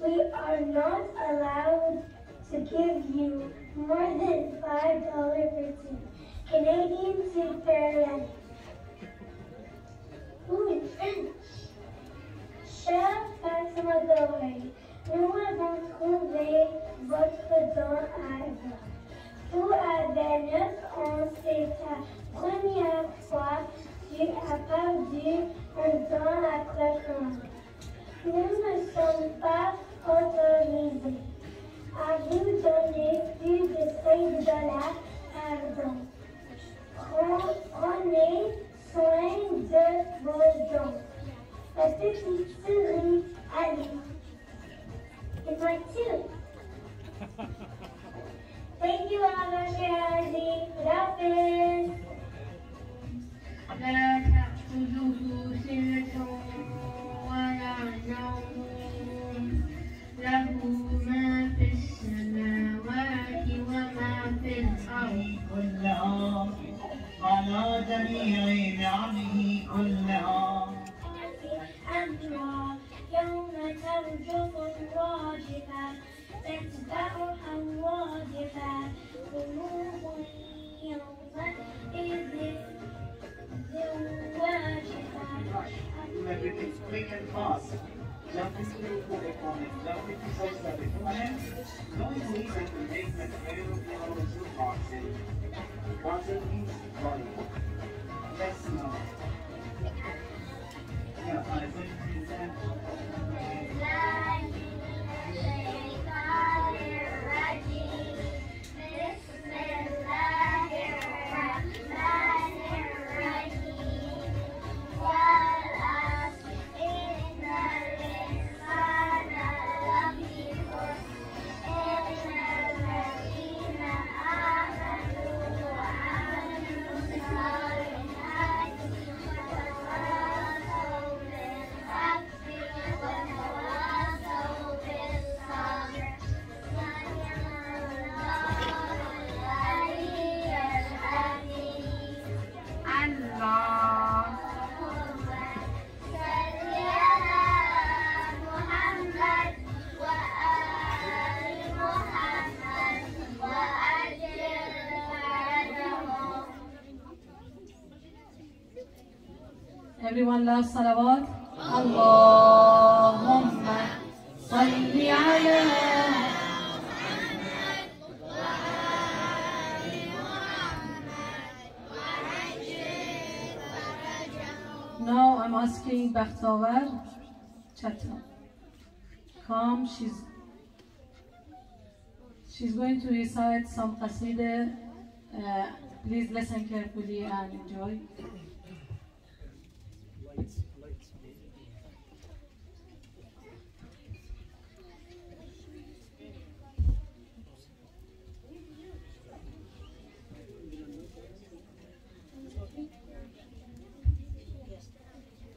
We are not allowed to give you more than $5 per tooth. Canadian tooth fairy. Ooh, in French. Cher Fatima Gomez, nous avons trouvé votre dent à vous. Vous avez 9 ans, c'est ta première fois tu as perdu un dent à claquement. Nous ne sommes pas autorisés à vous donner plus de $5 par dent. Prenez soin de vos dents. La petite souris Ali. It's my tooth. Thank you, Abba Shirazi. Hafiz. لا تأخذه سنة ولا نوم له ما في السماوات وما في الأرض كلها على جميع نعمه كلها أمرا يوم ترجف الراجفة تتبعها الرادفة قلوب يومئذ واجفة. Do everything quick and fast. Jump into the opponent, jump into close the opponent. Knowing ways that will make the trail of your boxing. Boxing means body. Let's know. Yeah, I think that. Everyone loves salawat. Allahumma salli ala. Now I'm asking Bakhtavar Chatra. Come, she's going to recite some qasidah. Please listen carefully and enjoy.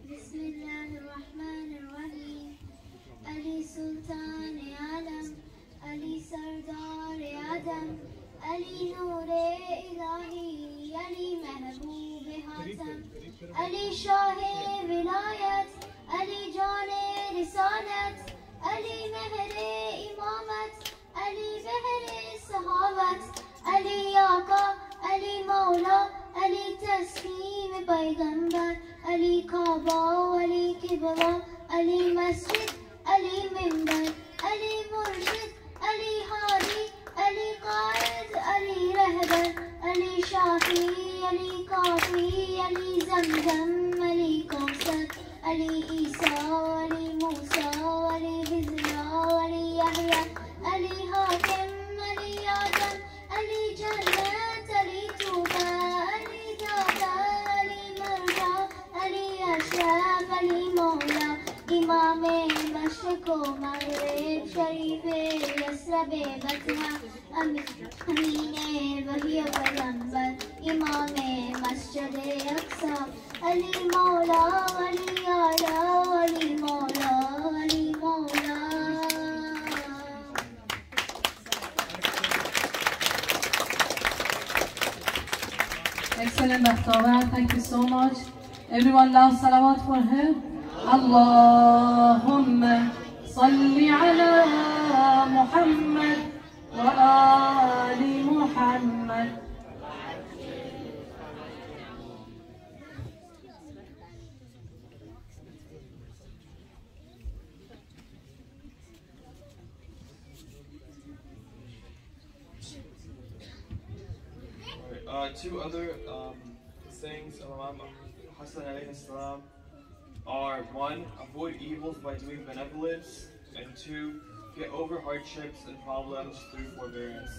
بسم الله الرحمن الرحيم علي سلطان عالم علي سردار عدم علي نور إلهي علي محبوب حاتم علي شاه ولايت علي جان رسالت علي مهر إمامت علي بهر صحابت علي آقا علي مولا علي تسلیم پیغمبر علی کعبه علی قبله علی مسجد علی منبر علی مرشد علی هادی علی قائد علی رهبر علی شافی علی کافی علی زمزم علی کوثر علی عیسی علی موسی علی حزیا علی یحیی علی حاکم علی آدم علی جنت علی توبه علی دادا علی को मगरिब शरीफे यसरबे बतहा अमीने वही पैगंबर इमामे मस्जिदे अक्सा अली मौला अली आला अली मौला अली मौला. Excellent, Bakhtawa. Thank you so much. Everyone loves salawat for her. Allahumma salli ala Muhammad wa ali Muhammad. Two other sayings of Imam Hassan alayhi salam are: one, avoid evils by doing benevolence, and two, get over hardships and problems through forbearance.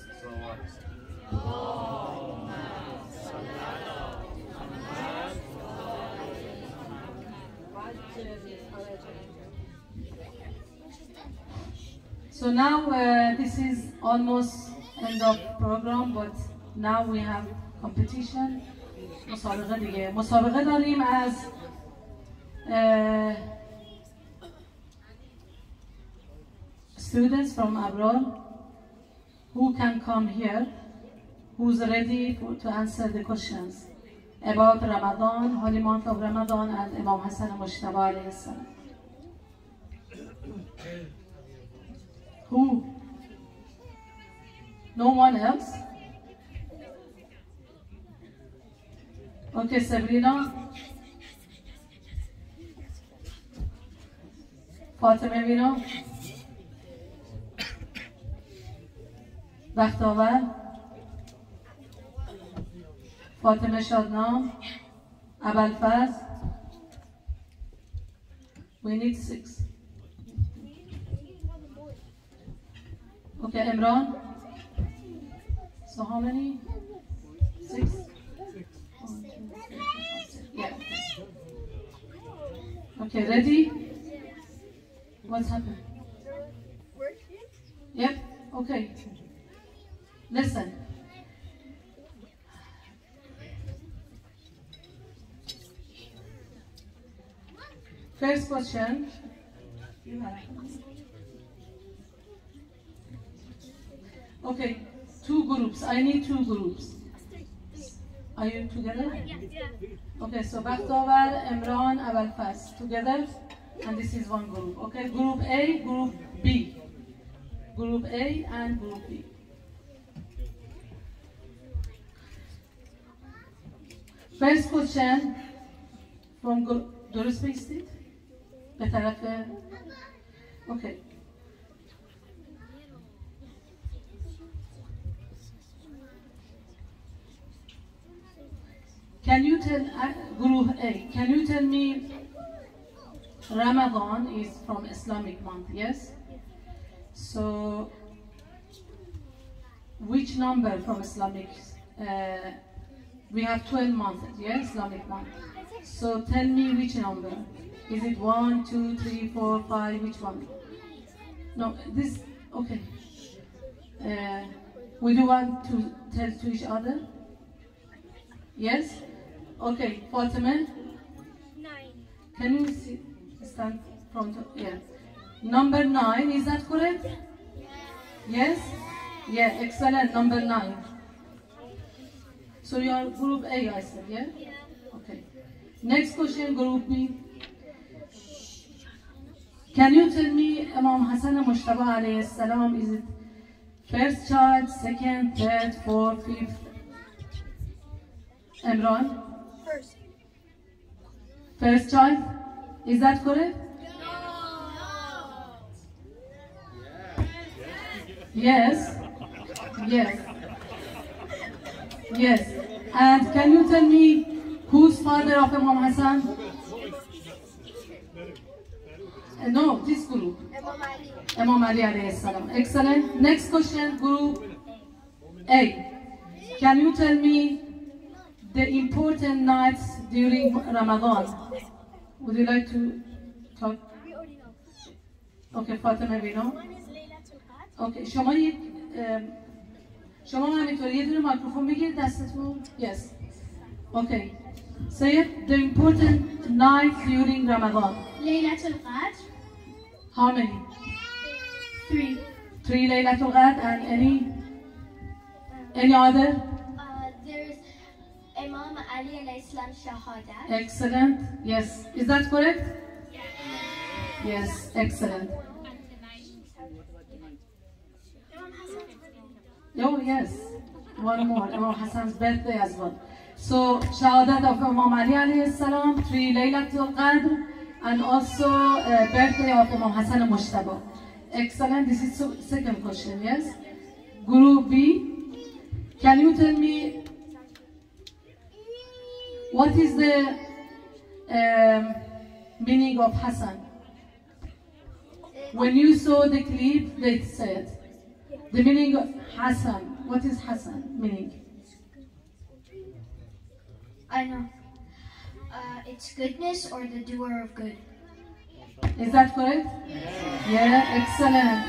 So now this is almost end of program, but now we have competition. مسابقه دیگه. مسابقه داریم از students from abroad who can come here, who's ready to answer the questions about Ramadan, holy month of Ramadan, and Imam Hassan Mujtaba alayhi salam. Who? No one else? Okay, Sabrina. Fatima Vino. Bakhtawa. Fatima Shadnam. Abal Faz. We need 6. Okay, Imran. So how many? 6? Yeah. Okay, ready? What's happened? Yep, okay. Listen. First question. Okay, 2 groups. I need 2 groups. Are you together? Yeah. Okay, so Bakhtawa, Imran, Abal Fas together, and this is one group. Okay, group A, group B. Group A and group B. First question from group. Do you speak it? Okay. Can you tell, Guru A, can you tell me Ramadan is from Islamic month, yes? So, which number from Islamic, we have 12 months, yes, Islamic month. So tell me which number. Is it 1, 2, 3, 4, 5, which one? No, this, okay. Would you want to tell to each other? Yes? Okay, Fatima? 9. Can you stand front of, yeah. Number 9, is that correct? Yes? Yeah, excellent, number 9. So you are group A, I said, yeah? Okay. Next question, group B. Can you tell me Imam Hassan Mujtaba alayhi salam, is it first child, second, third, fourth, fifth? Imran? First. First child? Is that correct? No. Yes. Yes. Yes. And can you tell me who's father of Imam Hassan? No, this group. Imam Ali alayhi salam. Excellent. Next question, group A. Can you tell me the important nights during Ramadan? Would you like to talk? Okay, فاطمه بینو. Okay, شما همینطور یه دونه میکروفون بگیرید دستتون. Yes. Okay. Say it. The important night during Ramadan. Laylatul Qadr. How many? 3. 3 Laylatul Qadr and any other? There's Imam Ali alayhi salam shahadat. Excellent. Yes. Is that correct? Yes. Excellent. Oh yes. One more. Imam Hassan's birthday as well. So shahadat of Imam Ali alayhi salam, 3 Laylatul Qadr, and also birthday of Imam Hassan Mujtaba. Excellent. This is second question. Yes. Group B. Can you tell me what is the meaning of Hassan? When you saw the clip, they said the meaning of Hassan. What is Hassan meaning? I know. It's goodness or the doer of good. Is that correct? Yeah, excellent.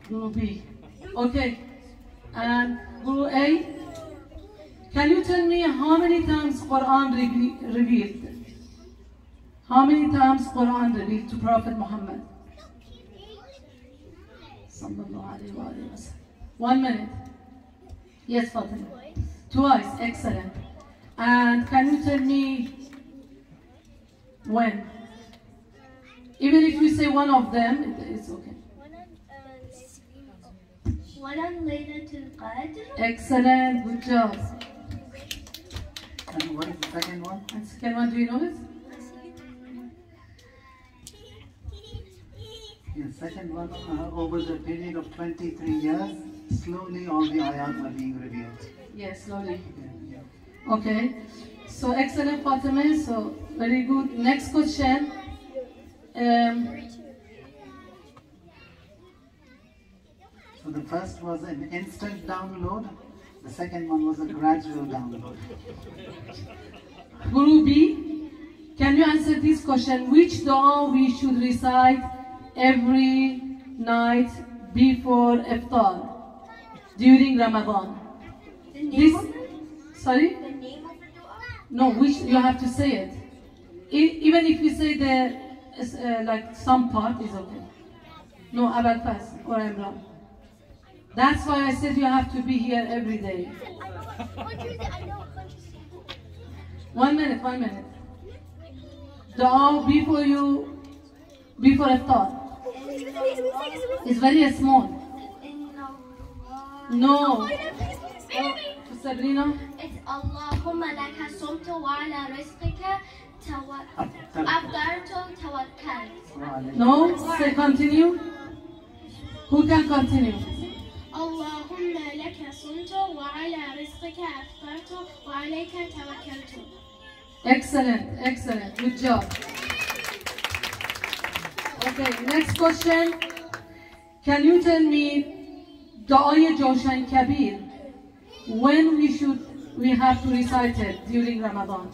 Group B. Okay. And Group A. Can you tell me how many times Quran revealed? How many times Quran revealed to Prophet Muhammad? Sallallahu alayhi wa sallam. 1 minute. Yes, Fatima. Twice. Excellent. And can you tell me when? Even if you say one of them, it's okay. One on Laylatul Qadr. Excellent. Good job. And what is the second one? And second one, do you know it? The second one, over the period of 23 years, slowly all the ayat are being revealed. Yes, slowly. Yeah. Okay. So excellent, Fatima. So very good. Next question. So the first was an instant download. The second one was a gradual download. Guru B, can you answer this question? Which dua we should recite every night before iftar during Ramadan? This, sorry? The name of the dua? No, which you have to say it. Even if you say the like some part is okay. No, Abal Fas or Imran. That's why I said you have to be here every day. 1 minute, 1 minute. Dua before iftar. It's very small. No. Oh, Sabrina. It's Allahumma laka sumtu wa ala rizqika aftartu tawakkaltu. No, say continue. Who can continue? اللهم لك صمت وعلى رزقك أفطرت وعليك توكلت. Excellent, excellent. Good job. Okay, next question. Can you tell me Dua Joshan Kabir, when we have to recite it during Ramadan?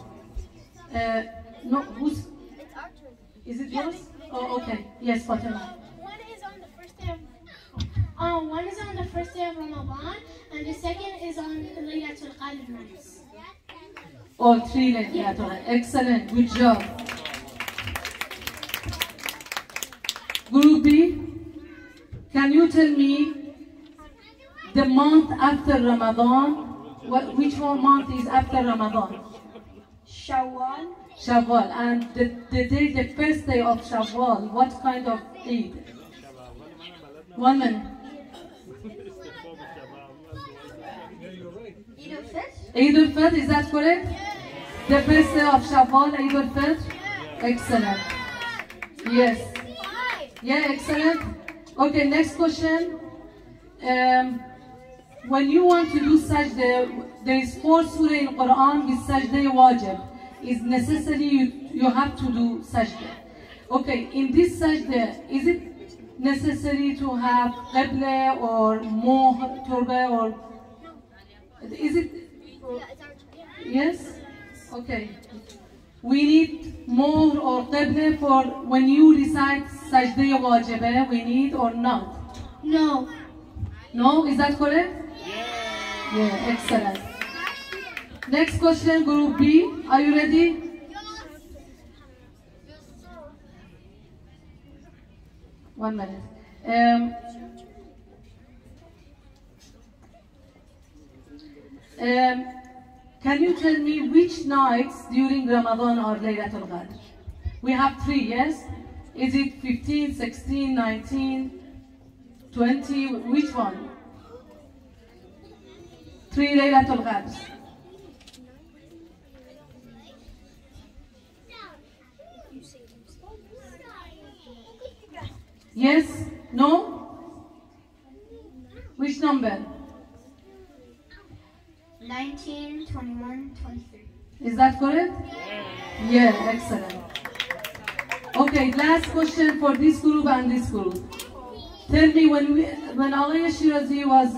No, who's? Is it yours? Oh, okay. Yes, Fatima. One is on the first day of Ramadan, and the second is on Laylatul Qadr nights. All 3 Laylatul. Excellent. Good job. Group B, can you tell me the month after Ramadan? Which one month is after Ramadan? Shawwal. Shawwal. And the first day of Shawwal, what kind of Eid? 1 minute. Eid al-Fitr, is that correct? The first day of Shawwal, Eid al-Fitr? Excellent. Yes. Yeah, excellent. Okay, next question. When you want to do sajda, there is 4 surah in Quran with sajda wajib. It's necessary you have to do sajda. Okay, in this sajda, is it necessary to have qibla or moh, turba or is it? Yes? Okay. we need more or qibla for when you recite sajda wajibah, we need or not? No. No, is that correct? Yeah, excellent. Next question, group B, are you ready? One minute. Can you tell me which nights during Ramadan are Laylatul Qadr? We have 3, yes? Is it 15, 16, 19, 20? Which one? 3 Laylatul Qadr. Yes? No? Which number? 19, 21, 23. Is that correct? Yeah, excellent. Okay, last question for this group and this group. Tell me, when Alaya Shirazi was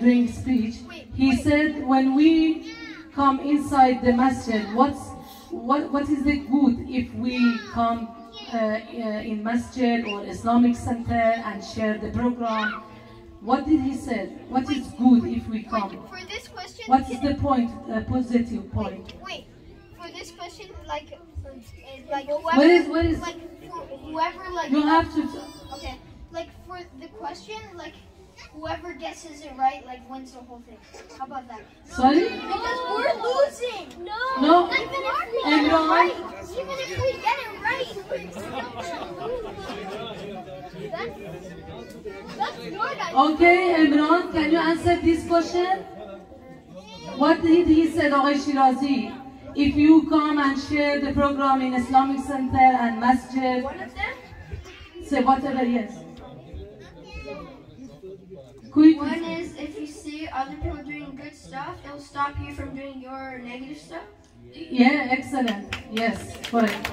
doing speech, he said when we come inside the masjid, what is the good if we come in masjid or Islamic center and share the program? What did he say? What is good if we come? For this question, What is the point, positive point? Wait, for this question, like whoever, What is? like whoever, like You have to. okay, like for the question, like whoever guesses it right, like wins the whole thing. How about that? Sorry? Because we're losing. No. Even if we And get it wrong. right, even if we get it right, that's your guys. Okay, Imran, can you answer this question? What did he say, Agha Shirazi? If you come and share the program in Islamic Center and Masjid, One of them? say whatever, yes. Quick. One is if you see other people doing good stuff, it'll stop you from doing your negative stuff. Yeah, excellent. Yes, correct.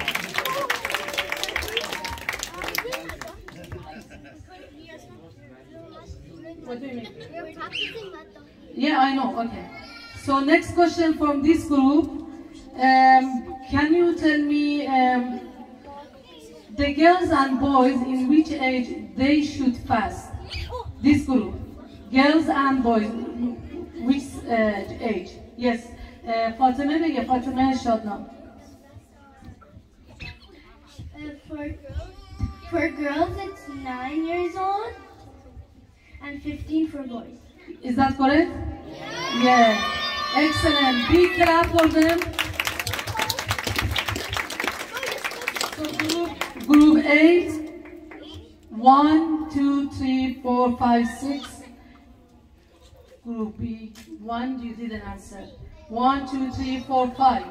What do you mean? We're practicing that though. Yeah, I know. Okay. So next question from this group. Can you tell me the girls and boys in which age they should fast? This group, girls and boys, which age? Yes. Fatima بگه فاطمه شادنام. For girls, it's 9 years old, and 15 for boys. Is that correct? Yeah. Excellent. Big clap for them. So group 8. 1, 2, 3, 4, 5, 6. Group B. 1, you didn't answer. 1, 2, 3, 4, 5.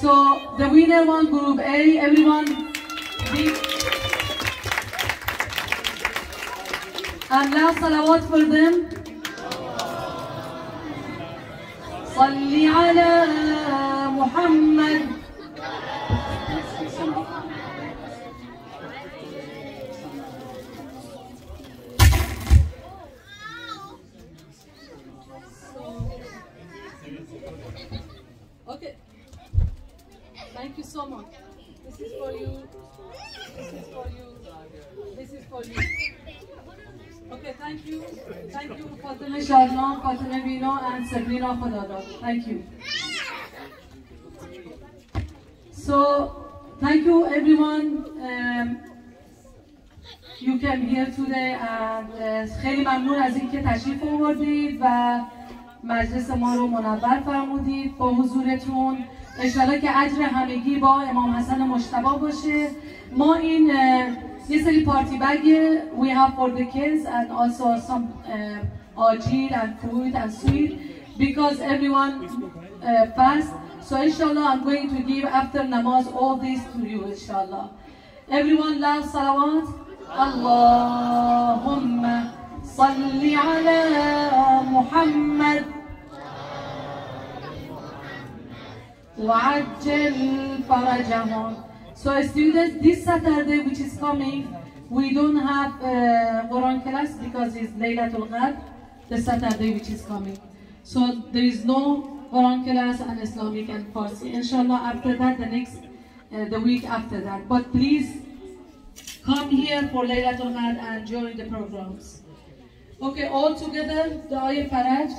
So the winner won group A. Everyone. Big. And last salawat for them. صلي على محمد. Okay. Thank you so much. This is for you. This is for you. This is for you. Okay, thank you. Thank you, Fatima Shadlan, Fatima Vino, and Sabrina Khadada. Thank you. So, thank you everyone. You came here today and خیلی ممنون از اینکه تشریف آوردید و مجلس ما رو منور فرمودید با حضورتون. انشالله که اجر همگی با امام حسن مجتبی باشه. ما این یه سری پارتی بگ we have for the kids and also some ajil and fruit and sweet because everyone fast. So inshallah I'm going to give after namaz all this to you inshallah. Everyone loves salawat. Allahumma salli ala Muhammad وعجل فرجهم. So students, this Saturday which is coming, we don't have Quran class because it's Laylatul Qadr, the Saturday which is coming. So there is no Quran class and Islamic and Farsi. Inshallah, after that, the week after that. But please come here for Laylatul Qadr and join the programs. Okay, all together, Dua Faraj.